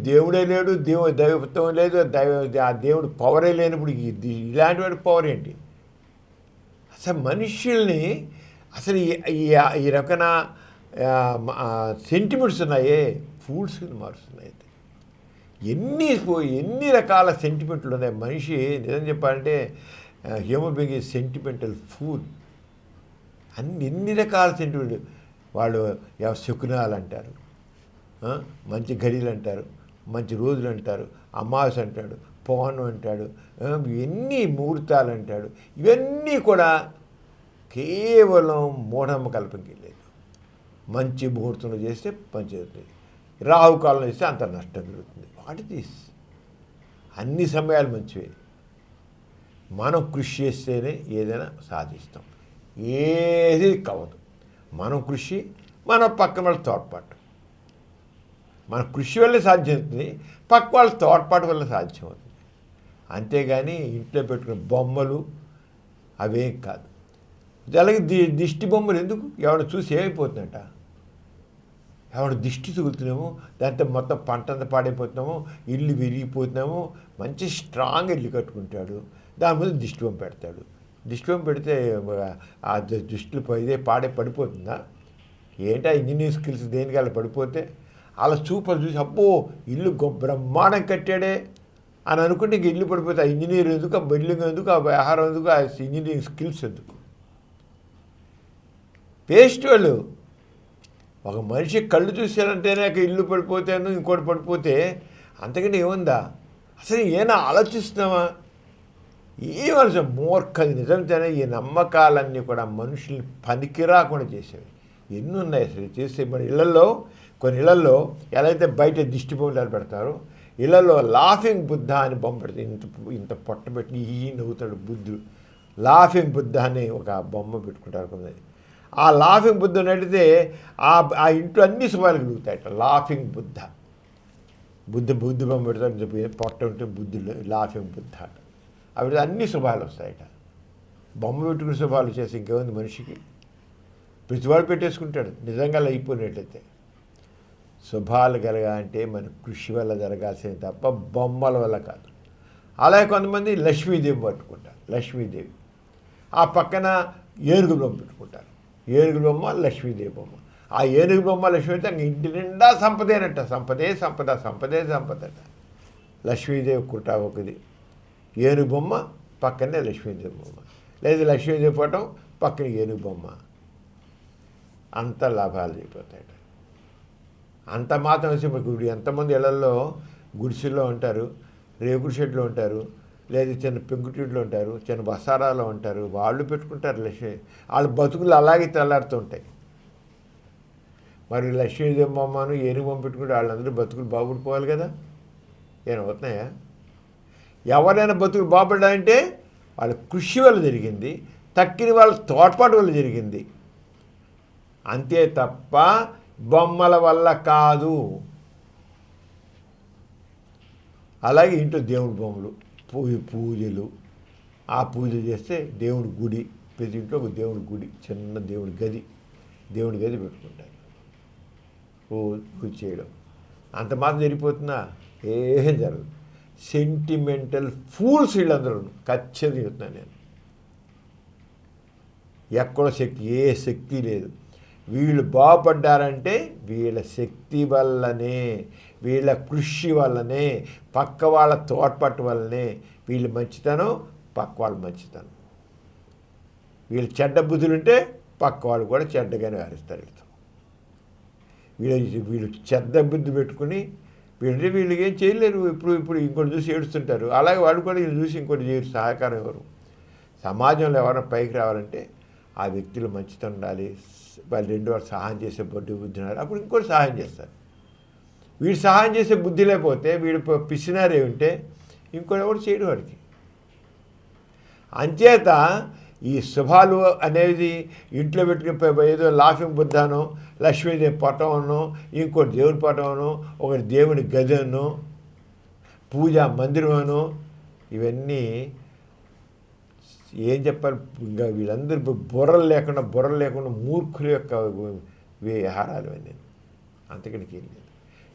దేవుడే లేడు, దైవత్వం లేదు, ఆ దేవుడు పవరే లేనప్పుడు ఇలాంటి వాడి పవర్ ఏంటి? అసలు మనుషుల్ని అసలు ఈ రకమైన సెంటిమెంట్స్ ఉన్నాయే ఫూల్స్కి మారుస్తున్నాయి. ఎన్ని రకాల సెంటిమెంట్లు ఉన్నాయి. మనిషి నిజం చెప్పాలంటే human being is sentimental pool. ఎన్ని రకాల సెంటిమెంట్. వాళ్ళు శకునాలు అంటారు, మంచి గడియలు అంటారు, మంచి రోజులు అంటారు, అమావాస్య అంటాడు, పౌర్ణం అంటాడు, ఎన్ని ముహూర్తాలు అంటాడు. ఇవన్నీ కూడా కేవలం మూఢనమ్మకాలకి లేదు. మంచి ముహూర్తంలో చేస్తే మంచి జరుగుతుంది, రాహుకాలంలో చేస్తే అంత నష్టం జరుగుతుంది. What this? అన్ని సమయాలు మంచివే. మనం కృషి చేస్తేనే ఏదైనా సాధిస్తాం. ఏది కావదు. మనం కృషి, మన పక్కన వాళ్ళ తోడ్పాటు. మన కృషి వల్లే సాధ్యమవుతుంది, పక్క వాళ్ళ తోడ్పాటు వల్ల సాధ్యమవుతుంది. అంతేగాని ఇంట్లో పెట్టుకున్న బొమ్మలు అవేం కాదు. అలాగే దిష్టి బొమ్మలు ఎందుకు? ఎవరు చూసి ఏమైపోతుందట, ఎవరు దిష్టి తగులుతున్నామో దాంతో మొత్తం పంట అంతా పాడైపోతున్నామో, ఇల్లు విరిగిపోతున్నామో. మంచి స్ట్రాంగ్ ఇల్లు కట్టుకుంటాడు, దాని మీద దిష్టి బొమ్మ పెడతాడు. దిష్టి బొమ్మ పెడితే ఆ దిష్టిలో ఇదే పడిపోతుందా? ఏంటా ఇంజనీరింగ్ స్కిల్స్ దేనికల్లా పడిపోతే? అలా చూసి అబ్బో ఇల్లు బ్రహ్మాండం కట్టాడే అని అనుకుంటే ఇంక ఇల్లు పడిపోతే ఆ ఇంజనీర్ ఎందుకు, ఆ బిల్డింగ్ ఎందుకు, ఆ వ్యవహారం ఎందుకు, ఆ ఇంజనీరింగ్ స్కిల్స్ ఎందుకు? పేస్ట్ వాళ్ళు ఒక మనిషి కళ్ళు చూసారంటేనే ఇల్లు పడిపోతాను, ఇంకోటి పడిపోతే అంతకంటే ఏముందా? అసలు ఏమైనా ఆలోచిస్తున్నావా? ఏమనిసా మూర్ఖది. నిజంగానే ఈ నమ్మకాలన్నీ కూడా మనుషుల్ని పనికిరాకుండా చేసేవి ఎన్ని ఉన్నాయి అసలు. చేసే మన ఇళ్లలో, కొన్ని ఇళ్లలో ఎలా అయితే బయట దిష్టి బొమ్మలు పెడతారో, ఇళ్లలో లాఫింగ్ బుద్ధ అని బొమ్మ పెడతారు. ఇంత పొట్ట పెట్టి నవ్వుతాడు బుద్ధుడు. లాఫింగ్ బుద్ధ అని ఒక బొమ్మ పెట్టుకుంటారు కొందరు. ఆ లాఫింగ్ బుద్ధ నడితే ఆ ఇంట్లో అన్ని శుభాలు కలుగుతాయట. లాఫింగ్ బుద్ధ బొమ్మ పెడతాడు, పొట్ట ఉంటే బుద్ధుడు లాఫింగ్ బుద్ధ అట. అవి అన్ని శుభాలు వస్తాయట. బొమ్మ పెట్టుకునే శుభాలు చేసి ఇంకేముంది మనిషికి? ప్రతివాడు పెట్టేసుకుంటాడు నిజంగా అయిపోయినట్లయితే. శుభాలు కలగాలంటే మన కృషి వల్ల జరగాల్సింది తప్ప బొమ్మల వల్ల కాదు. అలాగే కొంతమంది లక్ష్మీదేవి పట్టుకుంటారు. లక్ష్మీదేవి ఆ పక్కన ఏనుగు బొమ్మ పెట్టుకుంటారు. ఏనుగు బొమ్మ లక్ష్మీదేవి బొమ్మ. ఆ ఏనుగు బొమ్మ లక్ష్మీదేవి ఇంటి నిండా సంపదేనట. సంపదే సంపద, సంపదే సంపద అట. లక్ష్మీదేవి కుట ఒకది, ఏనుగు బొమ్మ పక్కనే లక్ష్మీదేవి బొమ్మ, లేదా లక్ష్మీదేవి పటం పక్కన ఏనుగు బొమ్మ. అంత లాభాలు అయిపోతాయట. అంత మాత్రం వచ్చి ఇప్పుడు ఎంతమంది ఇళ్లలో గుడిసెల్లో ఉంటారు, రేకుడు షెడ్లో ఉంటారు, లేదా చిన్న పెంకుటిట్లో ఉంటారు, చిన్న బసారాలో ఉంటారు. వాళ్ళు పెట్టుకుంటారు లక్ష్మీ. వాళ్ళ బతుకులు అలాగే తెల్లాడుతూ ఉంటాయి. మరి లక్ష్మీదేవి బొమ్మను ఏనుగు బొమ్మ పెట్టుకుంటే వాళ్ళందరూ బతుకులు బాగుపడిపోవాలి కదా. ఏమవుతున్నాయా? ఎవరైనా బతుకులు బాగుపడాలంటే వాళ్ళ కృషి వల్ల జరిగింది, తక్కిన వాళ్ళ తోడ్పాటు వల్ల జరిగింది. అంతే తప్ప బొమ్మల వల్ల కాదు. అలాగే ఇంట్లో దేవుడి బొమ్మలు, పూజలు. ఆ పూజలు చేస్తే దేవుడి గుడి, ప్రతి ఇంట్లో ఒక దేవుడి గుడి, చిన్న దేవుడి గది పెట్టుకుంటారు. పూజ చేయడం అంత మాత్రం జరిగిపోతుందా? ఏం జరగదు. సెంటిమెంటల్ ఫూల్స్ వీళ్ళందరూ. ఖచ్చితంగా చెప్తున్నాను నేను. ఎక్కడో ఏ శక్తి లేదు. వీళ్ళు బాగుపడ్డారంటే వీళ్ళ శక్తి వల్లనే, వీళ్ళ కృషి వల్లనే, పక్క వాళ్ళ తోడ్పాటు వల్లనే. వీళ్ళు మంచితనం, పక్క వాళ్ళు మంచితనం. వీళ్ళు చెడ్డ బుద్ధులుంటే పక్క వాళ్ళు కూడా చెడ్డగానే వ్యవహరిస్తారు. వీళ్ళు చెడ్డ బుద్ధి పెట్టుకుని వీళ్ళకి ఏం చేయలేరు. ఇప్పుడు ఇంకోటి చూసి ఏడుస్తుంటారు. అలాగే వాళ్ళు కూడా వీళ్ళు చూసి ఇంకోటి చేయరు, సహకారం ఎవరు. సమాజంలో ఎవరైనా పైకి రావాలంటే ఆ వ్యక్తులు మంచితనం ఉండాలి. వాళ్ళు రెండు వారు సహాయం చేసే బుద్ధి ఉన్నారు, అప్పుడు ఇంకోటి సహాయం చేస్తారు. వీడు సహాయం చేసే బుద్ధి లేకపోతే, వీడు పిసినారే ఉంటే ఇంకోటి ఎవరు చేయడు వాడికి. అంచేత ఈ శుభాలు అనేది ఇంట్లో పెట్టుకుని ఏదో లాఫింగ్ బుద్ధానో, లక్ష్మీదేవి పటమనో, ఇంకోటి దేవుడి పటమనో, ఒకటి దేవుని గదనో, పూజా మందిరమనో, ఇవన్నీ ఏం చెప్పాలి? ఇంకా వీళ్ళందరూ బుర్రలు లేకుండా మూర్ఖుల యొక్క వ్యవహారాలు అన్నీ. అంతకనికి ఏం లేదు.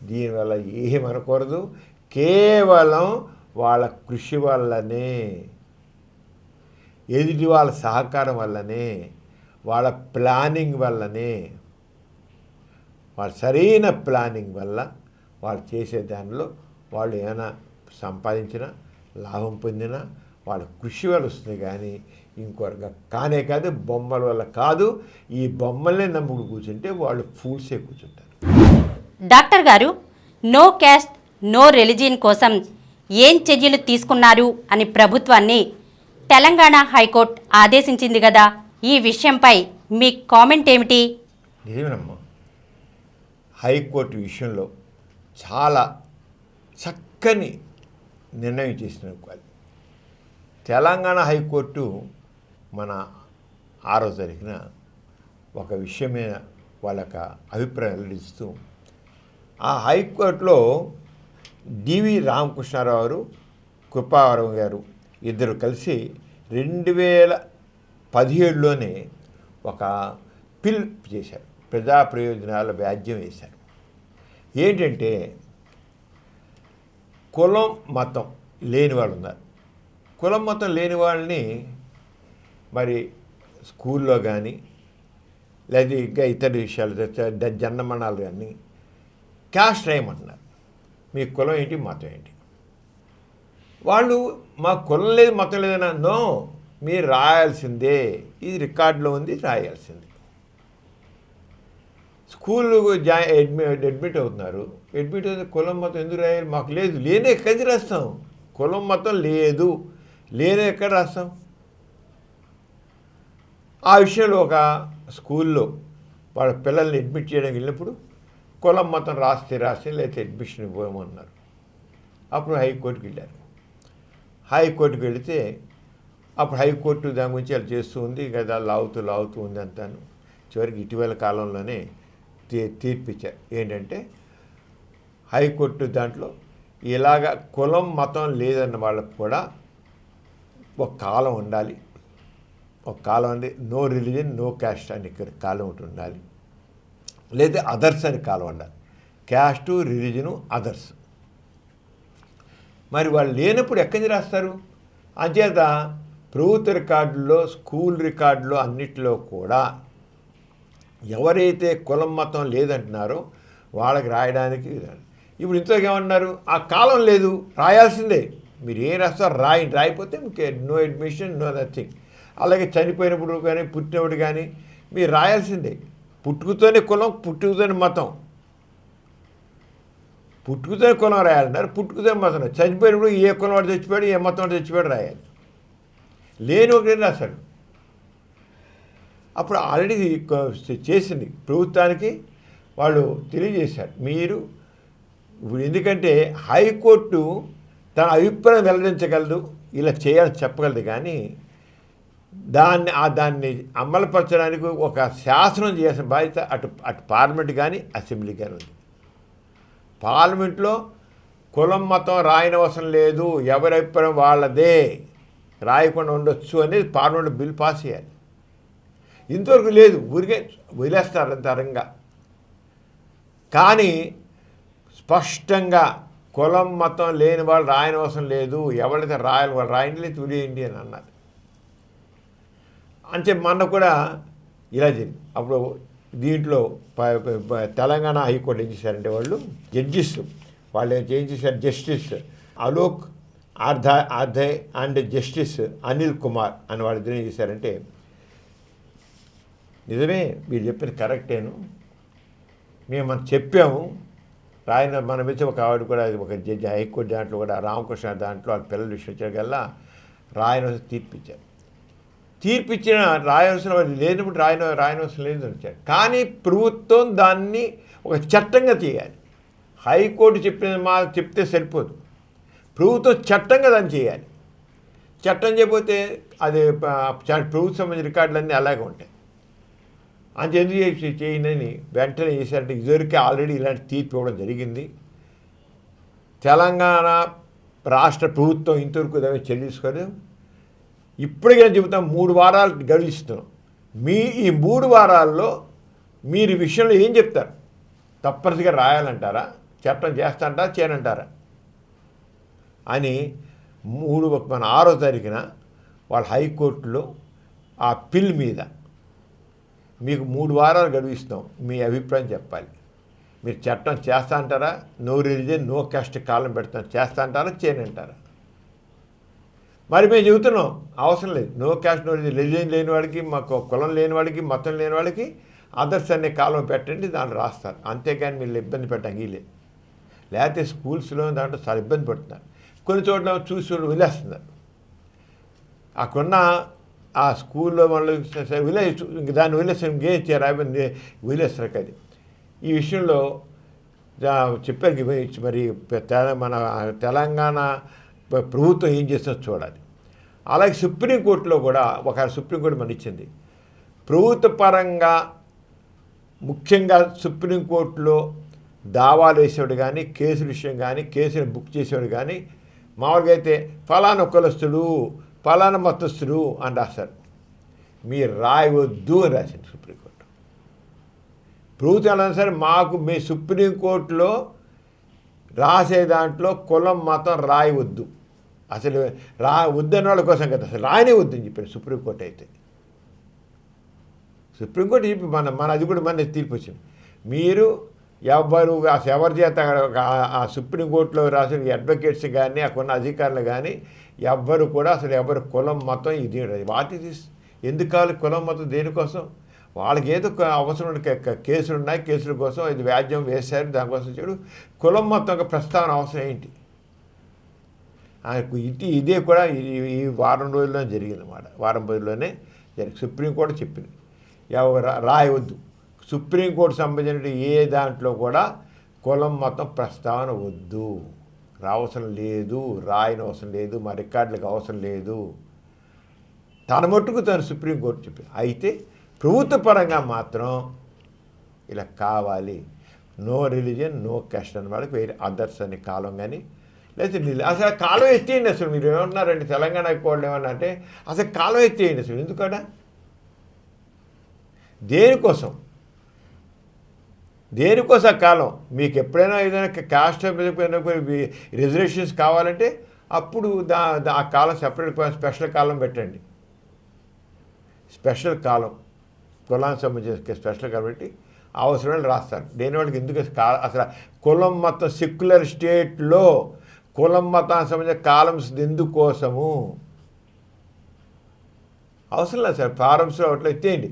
దీనివల్ల ఏమనకూడదు. కేవలం వాళ్ళ కృషి వల్లనే, ఎదుటి వాళ్ళ సహకారం వల్లనే, వాళ్ళ ప్లానింగ్ వల్లనే, వాళ్ళ సరైన ప్లానింగ్ వల్ల వాళ్ళు చేసే దానిలో వాళ్ళు ఏమైనా సంపాదించినా, లాభం పొందినా వాళ్ళ కృషి వల్ల వస్తుంది. కానీ ఇంకొక కానే కాదు, బొమ్మల వల్ల కాదు. ఈ బొమ్మల్నే నమ్ముడు కూర్చుంటే వాళ్ళు ఫూల్సే కూర్చుంటారు. డాక్టర్ గారు, నో క్యాస్ట్ నో రిలిజియన్ కోసం ఏం చర్యలు తీసుకున్నారు అని ప్రభుత్వాన్ని తెలంగాణ హైకోర్టు ఆదేశించింది కదా, ఈ విషయంపై మీ కామెంట్ ఏమిటి? నిజమేనమ్మా, హైకోర్టు విషయంలో చాలా చక్కని నిర్ణయం చేసిన తెలంగాణ హైకోర్టు మన 6వ తారీఖున ఒక విషయం మీద వాళ్ళ అభిప్రాయం వెల్లడిస్తూ, ఆ హైకోర్టులో డివి రామకృష్ణారావు గారు, కృపావరం గారు ఇద్దరు కలిసి 2017లోనే ఒక పిల్ చేశారు, ప్రజా ప్రయోజనాల వ్యాజ్యం వేశారు. ఏంటంటే కులం మతం లేని వాళ్ళు ఉన్నారు. కులం మతం లేని వాళ్ళని మరి స్కూల్లో కానీ లేదా ఇంకా ఇతర విషయాలు జన్మనాలు కానీ క్యాస్ట్ రాయమంటున్నారు. మీ కులం ఏంటి, మతం ఏంటి? వాళ్ళు మా కులం లేదు మతం లేదన్నా, నో, మీరు రాయాల్సిందే, ఇది రికార్డులో ఉంది, రాయాల్సిందే. స్కూల్లో అడ్మిట్ అవుతున్నారు, అడ్మిట్ అయితే కులం మతం ఎందుకు రాయాలి? మాకు లేదు, లేనే ఎక్కడికి రాస్తాం? కులం మతం లేదు, లేనే ఎక్కడ రాస్తాం? ఆ విషయంలో ఒక స్కూల్లో వాళ్ళ పిల్లల్ని అడ్మిట్ చేయడానికి వెళ్ళినప్పుడు కులం మతం రాస్తే లేకపోతే అడ్మిషన్ ఇవ్వమన్నారు. అప్పుడు హైకోర్టుకి వెళ్ళారు. హైకోర్టుకి వెళితే అప్పుడు హైకోర్టు దాని గురించి అలా చేస్తూ ఉంది కదా, లాగుతూ ఉంది అంతాను. చివరికి ఇటీవల కాలంలోనే తీర్పిచ్చారు. ఏంటంటే హైకోర్టు దాంట్లో ఇలాగ కులం మతం లేదన్న వాళ్ళకు కూడా ఒక కాలం ఉండాలి. ఒక కాలం అంటే నో రిలీజన్ నో క్యాస్ట్ అని ఇక్కడ కాలం ఒకటి ఉండాలి, లేదా అదర్స్ అని కాలం ఉండాలి. Caste, religion, others. మరి వాళ్ళు లేనప్పుడు ఎక్కడి నుంచి రాస్తారు? అంచేత ప్రభుత్వ రికార్డుల్లో, స్కూల్ రికార్డులో అన్నిటిలో కూడా ఎవరైతే కులం మతం లేదంటున్నారో వాళ్ళకి రాయడానికి. ఇప్పుడు ఇంతకు ఏమన్నారు? ఆ కాలం లేదు, రాయాల్సిందే. మీరు ఏం రాస్తారు రాయిపోతే మీకు నో అడ్మిషన్, నో నథింగ్. అలాగే చనిపోయినప్పుడు కానీ పుట్టినప్పుడు కానీ మీరు రాయాల్సిందే. పుట్టుకతోనే కులం, పుట్టుకతోనే మతం. పుట్టుకతోనే కులం రాయాలన్నారు, పుట్టుకతోనే మతం. చనిపోయినప్పుడు ఏ కులం వాడు చచ్చిపోయాడు, ఏ మతం వాడు చచ్చిపోయాడు రాయాలి. లేని ఒకటి రాశాడు. అప్పుడు ఆల్రెడీ చేసింది ప్రభుత్వానికి వాళ్ళు తెలియజేశారు. మీరు ఇప్పుడు ఎందుకంటే హైకోర్టు తన అభిప్రాయం వెల్లడించగలదు, ఇలా చేయాలని చెప్పగలదు, కానీ దాన్ని అమలుపరచడానికి ఒక శాసనం చేయాల్సిన బాధ్యత అటు పార్లమెంట్ కానీ అసెంబ్లీ కానీ ఉంది. పార్లమెంట్లో కులం మతం రాయనవసరం లేదు, ఎవరి అభిప్రాయం వాళ్ళదే, రాయకుండా ఉండొచ్చు అనేది పార్లమెంట్ బిల్ పాస్ చేయాలి. ఇంతవరకు లేదు, ఊరికే వదిలేస్తారు అంతరంగా. కానీ స్పష్టంగా కులం మతం లేని వాళ్ళు రాయనవసరం లేదు, ఎవరైతే రాయాలి వాళ్ళు రాయండి, లేదు వదిలేయండి అని అన్నారు. అంటే మొన్న కూడా ఇలా జరిగింది. అప్పుడు దీంట్లో తెలంగాణ హైకోర్టు ఏం చేశారంటే జడ్జిస్ వాళ్ళు ఏం చేశారు, justice Alok Aradhe and justice Anil Kumar అని వాళ్ళిద్దరు ఏం చేశారంటే, నిజమే మీరు చెప్పింది కరెక్టేను, మేము మనం చెప్పాము రాయన మన మీద ఒక ఆవిడ కూడా ఒక జడ్జి హైకోర్టు దాంట్లో కూడా రామకృష్ణ దాంట్లో వాళ్ళ పిల్లల విషయం వచ్చేకల్లా రాయనవలసిన తీర్పిచ్చిన రాయవలసిన వాళ్ళు లేనప్పుడు రాయనవలసిన లేదని వచ్చారు. కానీ ప్రభుత్వం దాన్ని ఒక చట్టంగా చేయాలి. హైకోర్టు చెప్తే సరిపోదు, ప్రభుత్వం చట్టంగా దాన్ని చేయాలి. చట్టం చేయకపోతే అది ప్రభుత్వ సంబంధించిన రికార్డులన్నీ అలాగే ఉంటాయి. అంతెందుకు చేయనని వెంటనే చేశారంటే ఇదివరకే ఆల్రెడీ ఇలాంటి తీర్పు ఇవ్వడం జరిగింది. తెలంగాణ రాష్ట్ర ప్రభుత్వం ఇంతవరకు దాన్ని చెల్లించుకోలేదు. ఇప్పటికైనా చెబుతాం, 3 వారాలు గడువిస్తున్నాం. ఈ 3 వారాల్లో మీరు ఈ విషయంలో ఏం చెప్తారు? తప్పనిసరిగా రాయాలంటారా, చట్టం చేస్తాంటారా, చేయనంటారా అని మన 6వ తారీఖున వాళ్ళ హైకోర్టులో ఆ పిల్ మీద మీకు 3 వారాలు గడువిస్తాం, మీ అభిప్రాయం చెప్పాలి. మీరు చట్టం చేస్తా అంటారా, నో రిలీజన్ నో క్యాస్ట్ కాలం పెడతాం చేస్తా అంటారా, చేయనంటారా? మరి మేము చెబుతున్నాం అవసరం లేదు, నో క్యాస్ట్ నో రిలీజన్ లేని వాడికి, మాకు కులం లేని వాడికి, మతం లేని వాడికి అదర్స్ అనే కాలం పెట్టండి, దాన్ని రాస్తారు. అంతేకాని మీరు ఇబ్బంది పెట్టండి లేదు. లేకపోతే స్కూల్స్లో దాంట్లో చాలా ఇబ్బంది పడుతున్నారు. కొన్ని చోట్ల చూసి వదిలేస్తున్నారు. అక్కడున్న ఆ స్కూల్లో వాళ్ళు ఇంక దాన్ని వదిలేస్తారు, ఇంకేం చేయరాబోయింది వదిలేస్తారు కదా. ఈ విషయంలో చెప్పారు మరి మన తెలంగాణ ప్రభుత్వం ఏం చేస్తుందో చూడాలి. అలాగే సుప్రీంకోర్టులో కూడా సుప్రీంకోర్టు మన ఇచ్చింది, ప్రభుత్వ పరంగా ముఖ్యంగా సుప్రీంకోర్టులో దావాలు వేసేవాడు కానీ, కేసుల విషయం కానీ, కేసులు బుక్ చేసేవాడు కానీ మామూలుగా అయితే ఫలానా కులస్తుడు, ఫలానా మతస్థుడు అని రాస్తారు. మీరు రాయవద్దు అని రాసింది సుప్రీంకోర్టు. ప్రభుత్వం ఎలా సరే మాకు మీ సుప్రీంకోర్టులో రాసే దాంట్లో కులం మతం రాయవద్దు, అసలు వద్దన్న వాళ్ళ కోసం కదా, అసలు రాయనే వద్దని చెప్పారు సుప్రీంకోర్టు. అయితే సుప్రీంకోర్టు చెప్పి మన అది కూడా మన తీర్పు వచ్చింది. మీరు ఎవరి చేత ఆ సుప్రీంకోర్టులో రాసిన అడ్వకేట్స్ కానీ అక్కడున్న అధికారులు కానీ ఎవ్వరు కూడా అసలు ఎవరు కులం మతం ఇది వాటి ఎందుకు కావాలి కులం మతం దేనికోసం? వాళ్ళకి ఏదో అవసరం కేసులు ఉన్నాయి, కేసుల కోసం ఇది వ్యాజ్యం వేశారు, దానికోసం చెడు కులం మొత్తం ప్రస్తావన అవసరం ఏంటి? ఇదే కూడా ఈ వారం రోజుల్లోనే జరిగిందన్నమాట. వారం రోజుల్లోనే సుప్రీంకోర్టు చెప్పింది ఎవరు రాయవద్దు. సుప్రీంకోర్టు సంబంధించిన ఏ దాంట్లో కూడా కులం మతం ప్రస్తావన వద్దు, రావసరం లేదు, రాయనవసరం లేదు, మా రికార్డులకు అవసరం లేదు. తన మట్టుకు తను సుప్రీంకోర్టు చెప్పింది. అయితే ప్రభుత్వ పరంగా మాత్రం ఇలా కావాలి, నో రిలీజియన్ నో క్యాస్ట్ అని వాళ్ళకి వేరే అదర్స్ అని కాలం కానీ లేకపోతే అసలు కాలం ఎత్తేయండి. అసలు మీరు ఏమన్నారండి తెలంగాణకి పోవడం ఏమన్నా అంటే అసలు కాలం ఎత్తేయండి. అసలు ఎందుకడా దేనికోసం కాలం? మీకు ఎప్పుడైనా ఏదైనా కాస్ట్ రిజర్వేషన్స్ కావాలంటే అప్పుడు ఆ కాలం సెపరేట్ స్పెషల్ కాలం పెట్టండి. స్పెషల్ కాలం కులానికి సంబంధించిన స్పెషల్ కాలం పెట్టి అవసరమైన రాస్తారు. దేని వాళ్ళకి ఎందుకు అసలు కులం మొత్తం సెక్యులర్ స్టేట్లో కులం మతానికి సంబంధించిన కాలమ్స్ ఎందుకోసము అవసరం లేదు సార్. ఫారమ్స్లో అట్లా ఎత్తేయండి.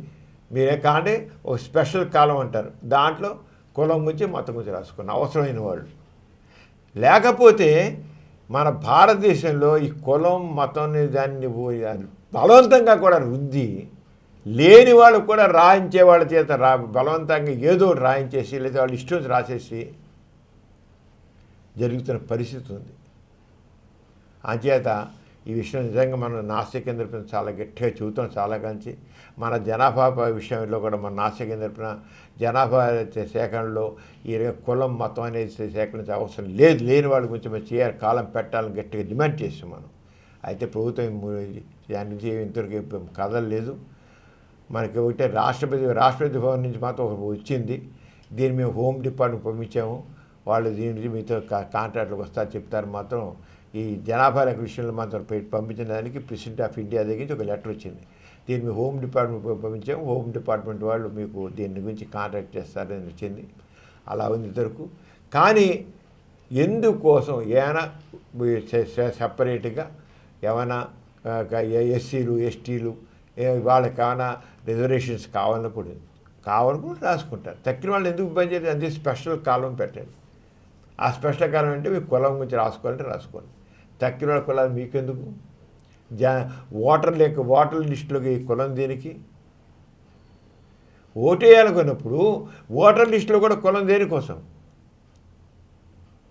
మీరే కాంటే ఒక స్పెషల్ కాలం అంటారు, దాంట్లో కులం గురించి మతం గురించి రాసుకున్న అవసరమైన వాళ్ళు. లేకపోతే మన భారతదేశంలో ఈ కులం మతం దాన్ని బలవంతంగా కూడా రుద్ది లేని వాళ్ళు కూడా రాయించే వాళ్ళ చేత బలవంతంగా ఏదో రాయించేసి లేదా వాళ్ళు ఇష్టం రాసేసి జరుగుతున్న పరిస్థితి ఉంది. అంచేత ఈ విషయం నిజంగా మనం నాస్తిక కేంద్ర చాలా గట్టిగా చెబుతాం. చాలా కంచి మన జనాభా విషయంలో కూడా మన నాస్తిక కేంద్ర జనాభా సేకరణలో ఈ కులం మతం అనేది సేకరించే అవసరం లేని వాళ్ళ గురించి మనం చేయాలి, కాలం పెట్టాలని గట్టిగా డిమాండ్ చేస్తాం మనం. అయితే ప్రభుత్వం దాని నుంచి ఇంతవరకు కదలలేదు. మనకి ఒకటే రాష్ట్రపతి భవన్ నుంచి మాత్రం ఒక వచ్చింది. దీన్ని మేము హోమ్ డిపార్ట్మెంట్ పంపించాము. వాళ్ళు దీని నుంచి మీతో కాంట్రాక్ట్లకు వస్తారు చెప్తారు. మాత్రం ఈ జనాభా లెక్క విషయంలో మాత్రం పంపించిన దానికి ప్రెసిడెంట్ ఆఫ్ ఇండియా దగ్గర నుంచి ఒక లెటర్ వచ్చింది. దీన్ని మేము హోమ్ డిపార్ట్మెంట్ పంపించాము. హోమ్ డిపార్ట్మెంట్ వాళ్ళు మీకు దీని గురించి కాంట్రాక్ట్ చేస్తారని వచ్చింది. అలా ఉంది ఇంతవరకు. కానీ ఎందుకోసం ఏమైనా సపరేట్గా ఏమైనా ఎస్సీలు ఎస్టీలు వాళ్ళకి ఏమైనా రిజర్వేషన్స్ కావాలని కూడా రాసుకుంటారు. తక్కిన వాళ్ళు ఎందుకు ఇబ్బంది చేయాలి? అంతే స్పెషల్ కాలం పెట్టండి. ఆ స్పెషల్ కాలం అంటే మీకు కులం గురించి రాసుకోవాలంటే రాసుకోండి. తక్కిన వాళ్ళ కులాలు మీకెందుకు? ఓటర్ లిస్టులోకి కులం దేనికి? ఓటేయాలనుకున్నప్పుడు ఓటర్ లిస్టులో కూడా కులం దేనికోసం?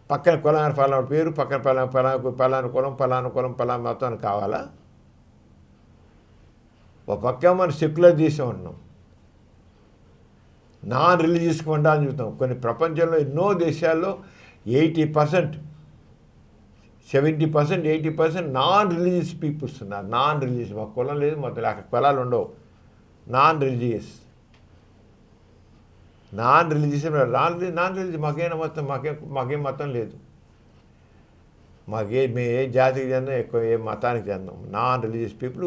పక్కన కులాన్ని ఫలానా పేరు, పక్కన పలానా కులం పలానా మతం అని కావాలా? ఒక పక్క మనం సెక్యులర్ దేశం ఉన్నాం, నాన్ రిలీజియస్కి ఉండాలని చెబుతాం. కొన్ని ప్రపంచంలో ఎన్నో దేశాల్లో 80%, 70%, 80% నాన్ రిలీజియస్ పీపుల్స్ ఉన్నారు. నాన్ రిలీజియస్, మా కులం లేదు, మొత్తం అక్కడ కులాలు ఉండవు. నాన్ రిలీజియస్ మాకేం మతం లేదు. మేము ఏ జాతికి చెందాం, ఎక్కువ ఏ మతానికి చెందాం. నాన్ రిలీజియస్ పీపుల్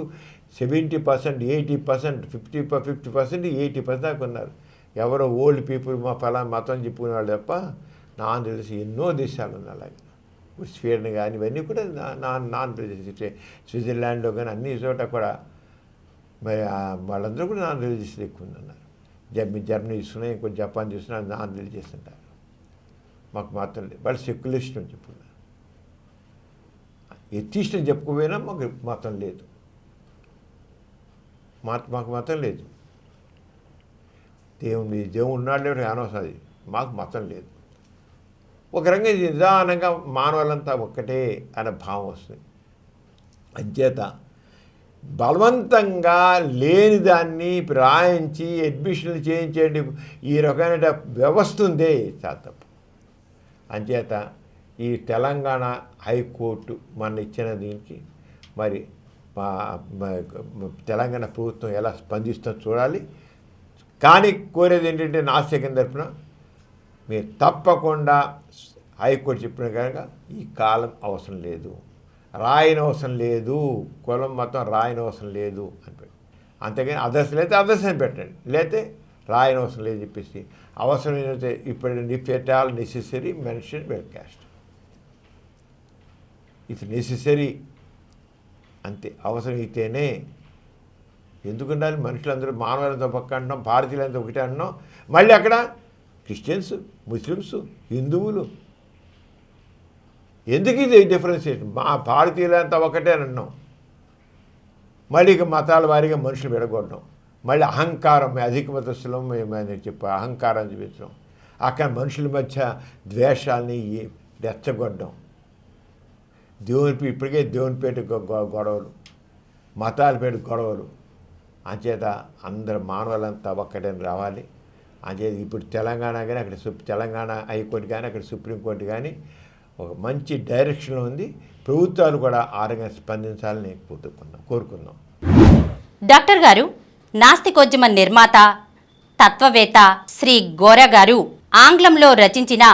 70%, 80%, 50%, 80% దాకా ఉన్నారు. ఎవరో ఓల్డ్ పీపుల్ మా ఫలానా మతం చెప్పుకునే వాళ్ళు తప్ప నాన్ రిలీజియస్ ఎన్నో దేశాలు ఉన్నాయి. అలాగే స్వీడన్ కానీ ఇవన్నీ కూడా నాన్ రిలీజియస్. స్విట్జర్లాండ్లో కానీ అన్ని చోట కూడా మరి వాళ్ళందరూ కూడా నాన్ రిలీజియస్ ఎక్కువ ఉన్నారు. జర్మనీ చూస్తున్నా, ఇంకో జపాన్ చూస్తున్నా నాన్ రిలీజియస్ అంటారు. మాకు మాత్రం లేదు, వాళ్ళు సెక్యులరిస్ట్ అని చెప్పుకున్నారు. ఎథిస్ట్ అని చెప్పుకోపోయినా మాకు మతం లేదు, మాకు మతం లేదు. దేవుడు ఉన్నాడు లేడు అనవసరం, అది మాకు మతం లేదు. ఒక రంగా నిదానంగా మానవులంతా ఒక్కటే అనే భావం వస్తుంది. అంచేత బలవంతంగా లేని దాన్ని రాయించి అడ్మిషన్లు చేయించేయండి ఈ రకమైన వ్యవస్థ ఉందే చాలా తప్పు. అంచేత ఈ తెలంగాణ హైకోర్టు మన ఇచ్చిన దీనికి మరి తెలంగాణ ప్రభుత్వం ఎలా స్పందిస్తుందో చూడాలి. కానీ కోరేది ఏంటంటే నాస్తికం తరపున మీరు తప్పకుండా హైకోర్టు చెప్పిన కనుక ఈ కాలం అవసరం లేదు, రాయని అవసరం లేదు, కులం మొత్తం రాయని అవసరం లేదు అని పెట్టి, అంతేగాని అదర్స్ లేకపోతే అదర్స్ అని పెట్టండి, లేకపోతే రాయని అవసరం లేదు చెప్పేసి అవసరమైతే ఇప్పుడు if at all necessary mention well caste, if necessary అంతే, అవసరమైతేనే. ఎందుకుండాలి మనుషులందరూ మానవులంతా పక్క అంటున్నాం, భారతీయులంతా ఒకటే అంటున్నాం, మళ్ళీ అక్కడ క్రిస్టియన్స్, ముస్లిమ్స్, హిందువులు, ఎందుకు ఇది డిఫరెన్షియేషన్? మా భారతీయులంతా ఒకటే అని అన్నాం, మళ్ళీ ఇక మతాల వారీగా మనుషులు విడగొట్టడం, మళ్ళీ అహంకారం అధిక మతస్థులం మేము చెప్పి అహంకారం చూపించడం, అక్కడ మనుషుల మధ్య ద్వేషాలని రెచ్చగొట్టడం, ఇప్పటికే దేవుని పేట గొడవలు, మతాల పేట గొడవలు. అంచేత అందరు మానవులంతా ఒక్కటని రావాలి. అంచేత ఇప్పుడు తెలంగాణ కానీ అక్కడ తెలంగాణ హైకోర్టు కానీ అక్కడ సుప్రీంకోర్టు కానీ ఒక మంచి డైరెక్షన్లో ఉంది. ప్రభుత్వాలు కూడా ఆరోగ్యంగా స్పందించాలని కోరుకుందాం. డాక్టర్ గారు, నాస్తికోద్యమ నిర్మాత తత్వవేత్త శ్రీ గోరా గారు ఆంగ్లంలో రచించిన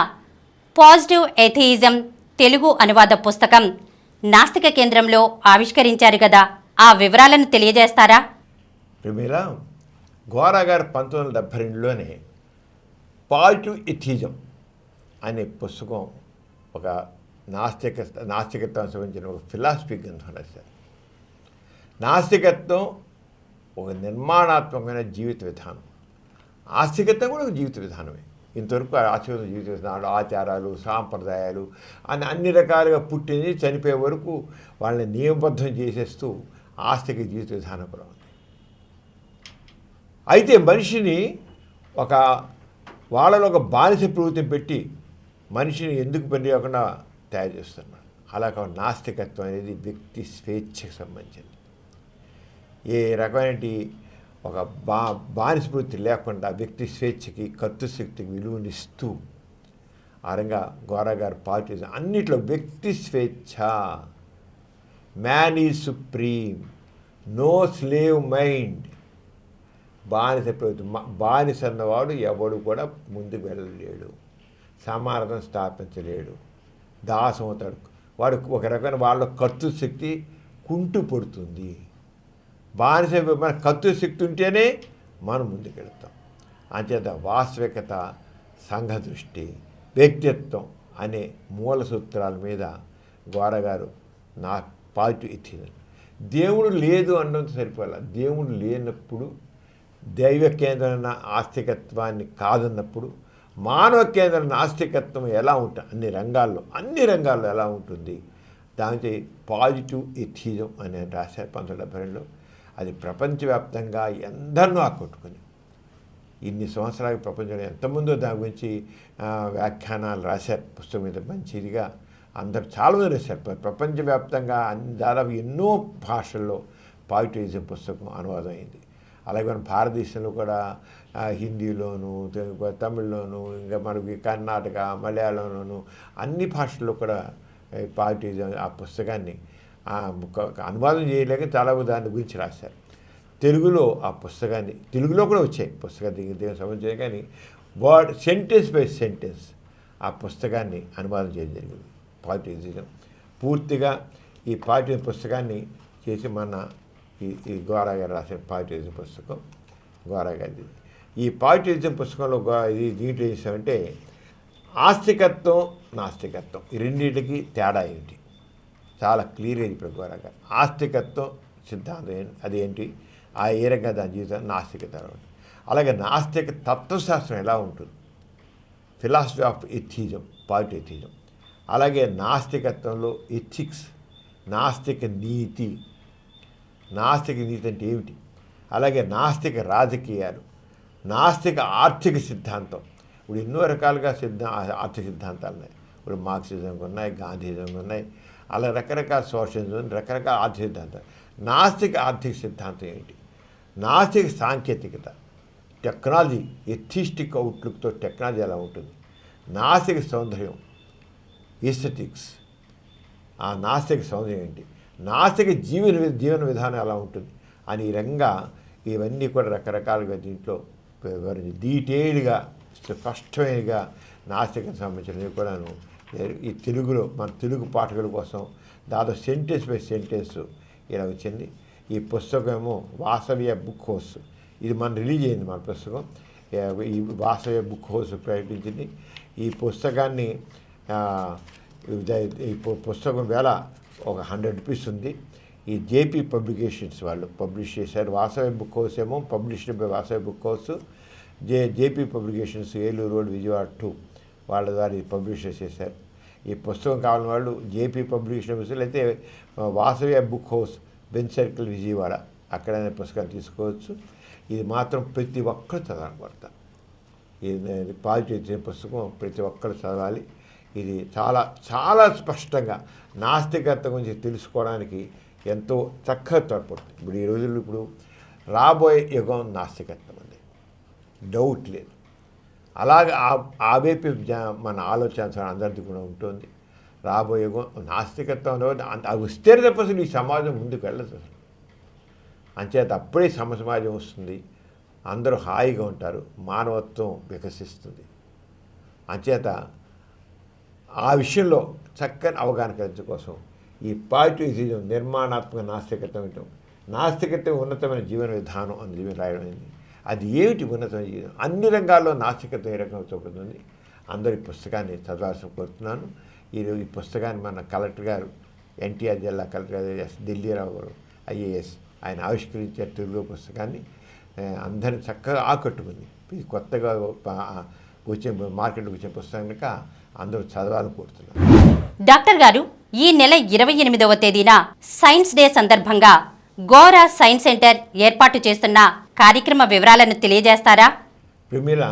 పాజిటివ్ ఎథియిజం తెలుగు అనువాద పుస్తకం నాస్తిక కేంద్రంలో ఆవిష్కరించారు కదా, ఆ వివరాలను తెలియజేస్తారా? ప్రమీల, గోరా గారు 1972లోనే పాజిటివ్ ఎథియిజం అనే పుస్తకం ఒక నాస్తికత్వం సంబంధించిన ఒక ఫిలాసఫీ గ్రంథం రాశారు. నాస్తికత్వం ఒక నిర్మాణాత్మకమైన జీవిత విధానం, ఆస్తికత్వం కూడా ఒక జీవిత విధానమే. ఇంతవరకు ఆస్తికత్వం జీవిత విధానాలు, ఆచారాలు, సాంప్రదాయాలు అని అన్ని రకాలుగా పుట్టింది చనిపోయే వరకు వాళ్ళని నియమబద్ధం చేసేస్తూ ఆస్తిక జీవిత విధానం కూడా ఉంది. అయితే మనిషిని వాళ్ళలో ఒక బానిస ప్రవృత్తిని పెట్టి మనిషిని ఎందుకు పని చేయకుండా తయారు చేస్తున్నారు. అలాగే నాస్తికత్వం అనేది వ్యక్తి స్వేచ్ఛకు సంబంధించింది. ఏ రకమైన ఒక బానిస ప్రవృత్తి లేకుండా వ్యక్తి స్వేచ్ఛకి, కర్తృశక్తికి విలువనిస్తూ ఆ రంగా గోరా గారు పాజిటివ్ అన్నిట్లో వ్యక్తి స్వేచ్ఛ, man is supreme, no slave mind. బానిస అన్నవాడు ఎవడు కూడా ముందుకు వెళ్ళలేడు, సమానతం స్థాపించలేడు, దాసం అవుతాడు. వాడు ఒక రకమైన వాళ్ళ కర్తృశక్తి కుంటు పడుతుంది. బానిస మన కర్తృశక్తి ఉంటేనే మనం ముందుకు వెళతాం. అంచేత వాస్తవికత, సంఘ దృష్టి, వ్యక్తిత్వం అనే మూల సూత్రాల మీద గోరా గారు నా పాజిటివ్ ఇచ్చింది. దేవుడు లేదు అన్నంత సరిపోలే, దేవుడు లేనప్పుడు దైవ కేంద్రమైన ఆస్తికత్వాన్ని కాదన్నప్పుడు మానవ కేంద్ర నాస్తికత్వం ఎలా ఉంటుంది అన్ని రంగాల్లో ఎలా ఉంటుంది, దానికి పాజిటివ్ ఎథియిజం అని రాశారు 1972లో. అది ప్రపంచవ్యాప్తంగా ఎందరినో ఆకట్టుకుని ఇన్ని సంవత్సరాలు ప్రపంచంలో ఎంతమందో దాని గురించి వ్యాఖ్యానాలు రాశారు పుస్తకం మీద. మంచిదిగా అందరు చాలామంది రాశారు. ప్రపంచవ్యాప్తంగా దాదాపు ఎన్నో భాషల్లో పాజిటివిజం పుస్తకం అనువాదం అయింది. అలాగే మన భారతదేశంలో కూడా హిందీలోను, తమిళ్లోను, ఇంకా మనకి కర్ణాటక, మలయాళంలోను అన్ని భాషల్లో కూడా పాజిటివిజం ఆ పుస్తకాన్ని అనువాదం చేయలేక చాలా దాని గురించి రాశారు. తెలుగులో ఆ పుస్తకాన్ని, తెలుగులో కూడా వచ్చాయి పుస్తకం దీనికి సంబంధించి, కానీ సెంటెన్స్ బై సెంటెన్స్ ఆ పుస్తకాన్ని అనువాదం చేయడం జరిగింది. పాజిటివిజం పూర్తిగా ఈ పాజిటివ్ పుస్తకాన్ని చేసి మన ఈ గోరా గారు రాసిన పాజిటివిజం పుస్తకం గోరా గారిది. ఈ పాజిటివిజం పుస్తకంలో దీంట్లో చేసామంటే ఆస్తికత్వం, నాస్తికత్వం ఈ రెండింటికి తేడా ఏంటి చాలా క్లియర్గా చెప్పారు గోరా గారు. ఆస్తికత్వం సిద్ధాంతం అదేంటి, ఆ ఏ రకంగా దాని జీవితం నాస్తికత. అలాగే నాస్తిక తత్వశాస్త్రం ఎలా ఉంటుంది, philosophy of atheism, positive atheism. అలాగే నాస్తికత్వంలో ఎథిక్స్, నాస్తిక నీతి. నాస్తిక నీతి అంటే ఏమిటి? అలాగే నాస్తిక రాజకీయాలు, నాస్తిక ఆర్థిక సిద్ధాంతం. ఇప్పుడు ఎన్నో రకాలుగా ఆర్థిక సిద్ధాంతాలు ఉన్నాయి. ఇప్పుడు మార్క్సిజం ఉన్నాయి, గాంధీజం ఉన్నాయి, అలా రకరకాల సోషలిజం, రకరకాల ఆర్థిక సిద్ధాంతాలు. నాస్తిక ఆర్థిక సిద్ధాంతం ఏంటి? నాస్తిక సాంకేతికత, టెక్నాలజీ, ఎథిస్టిక్ అవుట్లుక్తో టెక్నాలజీ ఎలా ఉంటుంది? నాస్తిక సౌందర్యం, ఎస్థెటిక్స్, ఆ నాస్తిక సౌందర్యం ఏంటి? నాస్తిక జీవన విధానం ఎలా ఉంటుంది అని ఈ రంగా ఇవన్నీ కూడా రకరకాలుగా దీంట్లో వివరించి డీటెయిల్గా స్పష్టమైనగా నాస్తికతకు సంబంధించినవి కూడాను ఈ తెలుగులో మన తెలుగు పాఠకుల కోసం దాదాపు సెంటెన్స్ బై సెంటెన్స్ ఇలా వచ్చింది. ఈ పుస్తకమేమో వాసవ్య బుక్ హౌస్, ఇది మన రిలీజ్ అయింది. మన పుస్తకం ఈ వాసవ్య బుక్ హౌస్ ప్రకటించింది. ఈ పుస్తకాన్ని ఈ పుస్తకం వేళ ఒక 100 రూపీస్ ఉంది. ఈ జేపీ పబ్లికేషన్స్ వాళ్ళు పబ్లిష్ చేశారు. వాసవ్య బుక్ హౌస్ ఏమో published by Vasavya book house, JP publications Eluru road Vijayawada 2 వాళ్ళ ద్వారా ఇది పబ్లిష్ చేశారు. ఈ పుస్తకం కావాలని వాళ్ళు జేపీ పబ్లికేషన్స్ అయితే Vasavya book house Benz Circle Vijayawada అక్కడైనా పుస్తకం తీసుకోవచ్చు. ఇది మాత్రం ప్రతి ఒక్కరు చదవకూడదు. ఇది పాజిటివ్ పుస్తకం ప్రతి ఒక్కరు చదవాలి. ఇది చాలా చాలా స్పష్టంగా నాస్తికత గురించి తెలుసుకోవడానికి ఎంతో చక్కగా తోడ్పడుతుంది. ఇప్పుడు ఈ రోజుల్లో ఇప్పుడు రాబోయే యుగం నాస్తికత్వం అండి, డౌట్ లేదు. అలాగే ఆ వైపు మన ఆలోచన అందరిది కూడా ఉంటుంది. రాబోయే యుగం నాస్తికత్వంలో అది వస్తే తప్ప అసలు ఈ సమాజం ముందుకు వెళ్ళదు అసలు. అంచేత అప్పుడే సమాజం వస్తుంది, అందరూ హాయిగా ఉంటారు, మానవత్వం వికసిస్తుంది. అంచేత ఆ విషయంలో చక్కని అవగాహన కలిగించడం కోసం ఈ పాజిటివిజం నిర్మాణాత్మక నాస్తికత్వం ఏంటో, నాస్తికత్వం ఉన్నతమైన జీవన విధానం అని జీవన రాయడం అయింది. అది ఏమిటి ఉన్నతమైన జీవనం? అన్ని రంగాల్లో నాస్తికత్వం ఏ రకంగా చూపుతుంది. అందరూ ఈ పుస్తకాన్ని చదవాల్సి కోరుతున్నాను. ఈ పుస్తకాన్ని మన కలెక్టర్ గారు, ఎన్టీఆర్ జిల్లా కలెక్టర్ గారు ఢిల్లీరావు గారు ఐఏఎస్ ఆయన ఆవిష్కరించారు తెలుగు పుస్తకాన్ని. అందరిని చక్కగా ఆకట్టుకుంది. ఇది కొత్తగా వచ్చే మార్కెట్లోకి వచ్చే పుస్తకం కనుక అందరూ చదవాలని కోరుతున్నారు. డాక్టర్ గారు, ఈ నెల 28వ తేదీన సైన్స్ డే సందర్భంగా గోరా సైన్స్ సెంటర్ ఏర్పాటు చేస్తున్న కార్యక్రమ వివరాలను తెలియజేస్తారా? ప్రమీల,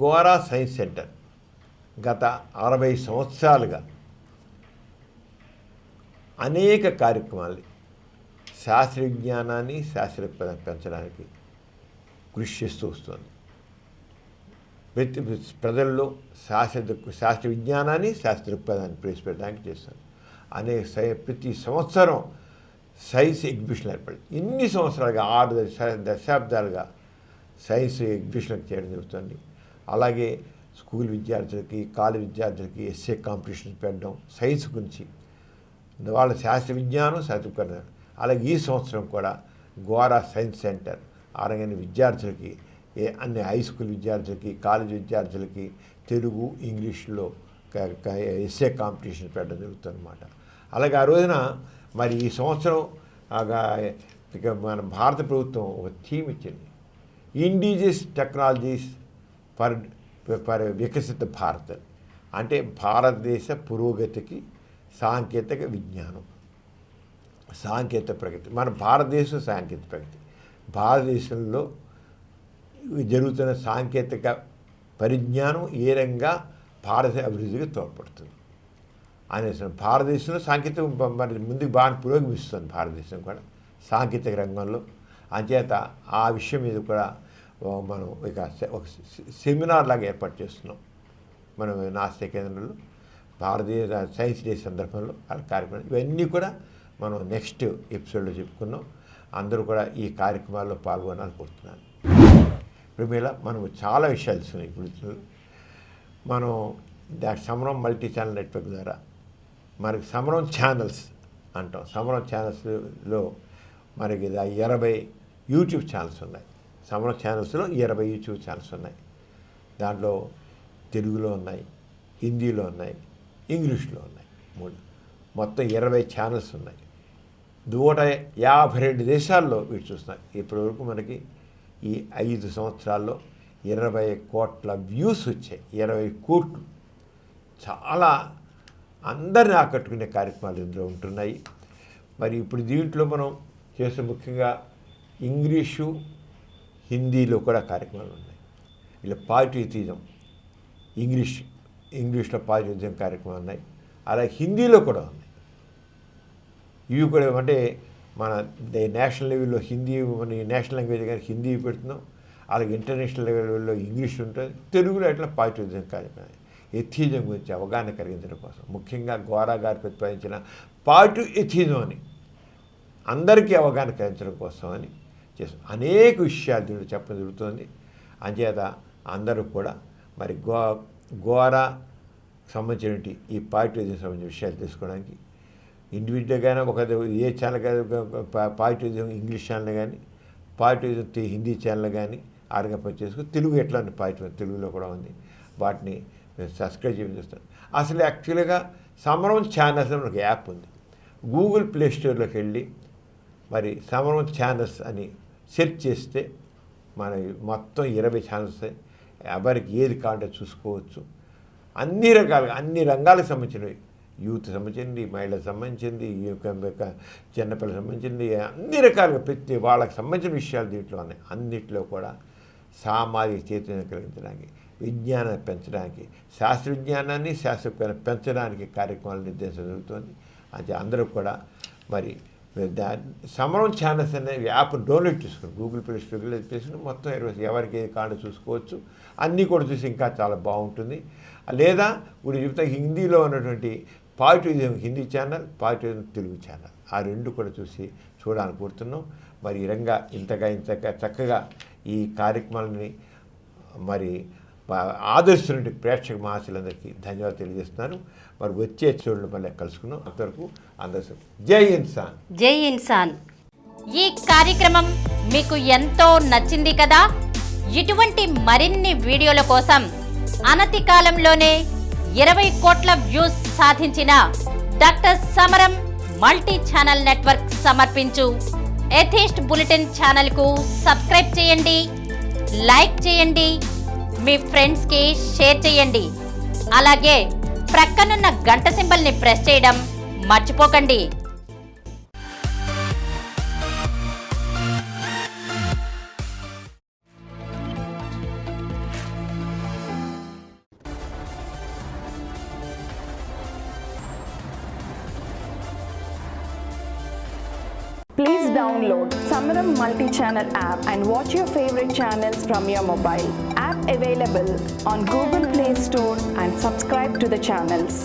గోరా సైన్స్ సెంటర్ గత 60 సంవత్సరాలుగా అనేక కార్యక్రమాలు శాస్త్ర విజ్ఞానాన్ని శాస్త్రపదంగా పెంచడానికి కృషి చేస్తూ వస్తుంది. ప్రతి ప్రజల్లో శాస్త్ర విజ్ఞానాన్ని శాస్త్ర దృక్పథాన్ని ప్రవేశపెట్టడానికి చేస్తాను. ప్రతి సంవత్సరం సైన్స్ ఎగ్జిబిషన్ ఏర్పడింది. ఇన్ని సంవత్సరాలుగా 6 దశాబ్దాలుగా సైన్స్ ఎగ్జిబిషన్ చేయడం జరుగుతుంది. అలాగే స్కూల్ విద్యార్థులకి, కాలేజ్ విద్యార్థులకి ఎస్ఏ కాంపిటీషన్స్ పెట్టడం సైన్స్ గురించి, వాళ్ళ శాస్త్ర విజ్ఞానం శాస్త్ర. అలాగే ఈ సంవత్సరం కూడా గోరా సైన్స్ సెంటర్ ఆరంగైన విద్యార్థులకి, అన్ని హై స్కూల్ విద్యార్థులకి, కాలేజ్ విద్యార్థులకి తెలుగు ఇంగ్లీష్లో ఎస్ఏ కాంపిటీషన్ పెట్టడం జరుగుతుంది అన్నమాట. అలాగే ఆ రోజున మరి ఈ సంవత్సరం ఇక మన భారత ప్రభుత్వం ఒక థీమ్ ఇచ్చింది, ఇండిజియస్ టెక్నాలజీస్ ఫర్ వికసిత భారత్. అంటే భారతదేశ పురోగతికి సాంకేతిక విజ్ఞానం, సాంకేతిక ప్రగతి. మన భారతదేశం సాంకేతిక ప్రగతి, భారతదేశంలో జరుగుతున్న సాంకేతిక పరిజ్ఞానం ఏ రంగా భారత అభివృద్ధికి తోడ్పడుతుంది అనేసి. భారతదేశంలో సాంకేతిక మరి ముందుకు బాగా పురోగమిస్తుంది భారతదేశం కూడా సాంకేతిక రంగంలో. అంచేత ఆ విషయం మీద కూడా మనం ఒక సెమినార్ లాగా ఏర్పాటు చేస్తున్నాం మనం నాస్తిక కేంద్రంలో. భారతీయ సైన్స్ డే సందర్భంలో ఆ కార్యక్రమం ఇవన్నీ కూడా మనం నెక్స్ట్ ఎపిసోడ్లో చెప్పుకున్నాం. అందరూ కూడా ఈ కార్యక్రమాల్లో పాల్గొనాలని కోరుతున్నాను. ఇప్పుడు మనం చాలా విషయాలు తెలుసుకున్నాం. ఇప్పుడు మనం సమరం మల్టీ ఛానల్ నెట్వర్క్ ద్వారా మనకి సమరం ఛానల్స్ అంటాం. సమరం ఛానల్స్లో మనకి 20 యూట్యూబ్ ఛానల్స్ ఉన్నాయి. సమరం ఛానల్స్లో 20 యూట్యూబ్ ఛానల్స్ ఉన్నాయి. దాంట్లో తెలుగులో ఉన్నాయి, హిందీలో ఉన్నాయి, ఇంగ్లీష్లో ఉన్నాయి. మొత్తం 20 ఛానల్స్ ఉన్నాయి. 152 దేశాల్లో వీటి చూస్తున్నాయి. ఇప్పటివరకు మనకి ఈ 5 సంవత్సరాల్లో 20 కోట్ల వ్యూస్ వచ్చాయి. 20 కోట్లు చాలా అందరిని ఆకట్టుకునే కార్యక్రమాలు ఇందులో ఉంటున్నాయి. మరి ఇప్పుడు దీంట్లో మనం చేసే ముఖ్యంగా ఇంగ్లీషు, హిందీలో కూడా కార్యక్రమాలు ఉన్నాయి. ఇలా పాజిటివిజం, ఇంగ్లీష్లో పాజిటివిజం కార్యక్రమాలు ఉన్నాయి. అలాగే హిందీలో కూడా ఉన్నాయి. ఇవి కూడా అంటే మన నేషనల్ లెవెల్లో హిందీ, మన నేషనల్ లాంగ్వేజ్ కానీ హిందీ పెడుతున్నాం. అలాగే ఇంటర్నేషనల్ లెవెల్లో ఇంగ్లీష్ ఉంటుంది. తెలుగులో అట్లా పాజిటివిజం కార్యక్రమం, ఎథిజం గురించి అవగాహన కలిగించడం కోసం, ముఖ్యంగా గోరా గారు ప్రతిపాదించిన పాజిటివ్ ఎథిజం అని అందరికీ అవగాహన కలిగించడం కోసం అని చేస్తాం. అనేక విషయాలు దీంట్లో చెప్పడం జరుగుతుంది. అంచేత అందరూ కూడా మరి గోరా సంబంధించిన ఈ పాజిటివిజం సంబంధించిన విషయాలు తెలుసుకోవడానికి ఇండివిజువల్గానే ఒక ఏ ఛానల్ కానీ పాజిటివిజం ఇంగ్లీష్ ఛానల్ కానీ, పాజిటివిజం హిందీ ఛానల్ కానీ ఆర్గనైజ్ చేసుకుని తెలుగు ఎట్లా పాజిటివ్ తెలుగులో కూడా ఉంది. వాటిని సబ్స్క్రైబ్ చేస్తాను. అసలు యాక్చువల్గా సమరం ఛానల్స్ అని ఒక యాప్ ఉంది. గూగుల్ ప్లే స్టోర్లోకి వెళ్ళి మరి సమరం ఛానల్స్ అని సెర్చ్ చేస్తే మన మొత్తం 20 ఛానల్స్ ఎవరికి ఏది కావాలంటే చూసుకోవచ్చు. అన్ని రకాలుగా అన్ని రంగాలకు సంబంధించినవి, యూత్ సంబంధించింది, మహిళలకు సంబంధించింది, చిన్నపిల్లలకు సంబంధించింది, అన్ని రకాలుగా ప్రతి వాళ్ళకి సంబంధించిన విషయాలు దీంట్లో ఉన్నాయి. అన్నింటిలో కూడా సామాజిక చైతన్యం కలిగించడానికి, విజ్ఞానాన్ని పెంచడానికి, శాస్త్ర విజ్ఞానాన్ని శాస్త్ర పెంచడానికి కార్యక్రమాలు నిర్దేశం జరుగుతుంది. అంటే అందరూ కూడా మరి సమరం ఛానల్స్ అనే యాప్ డౌన్లోడ్ చేసుకుని గూగుల్ ప్లే స్టోర్లో చేసుకుని మొత్తం ఎవరికి ఏది కావాలో చూసుకోవచ్చు. అన్నీ కూడా చూసి ఇంకా చాలా బాగుంటుంది. లేదా ఇప్పుడు చెప్తే హిందీలో ఉన్నటువంటి positivism Hindi channel, positivism Telugu channel, ఆ రెండు కూడా చూసి చూడాలని కోరుతున్నాం. మరి ఈ రంగా ఇంతగా చక్కగా ఈ కార్యక్రమాలని మరి ఆదరిస్తున్న ప్రేక్షక మహాశులందరికీ ధన్యవాదాలు తెలియజేస్తున్నాను. మరి వచ్చే ఎపిసోడ్లో మళ్ళీ కలుసుకున్నాం. అంతవరకు అందరూ జై ఇన్సాన్. జై ఇన్సాన్. ఈ కార్యక్రమం మీకు ఎంతో నచ్చింది కదా. ఇటువంటి మరిన్ని వీడియోల కోసం అనతి కాలంలోనే 20 కోట్ల వ్యూస్ సాధించిన డాక్టర్ సమరం మల్టీ ఛానల్ నెట్వర్క్ సమర్పించు ఎథిస్ట్ బులెటిన్ ఛానల్కు సబ్స్క్రైబ్ చేయండి, లైక్ చేయండి, మీ ఫ్రెండ్స్కి షేర్ చేయండి. అలాగే ప్రక్కనున్న గంట సింబల్ని ప్రెస్ చేయడం మర్చిపోకండి. Please download Samaram multi-channel app and watch your favorite channels from your mobile. App available on Google Play Store and subscribe to the channels.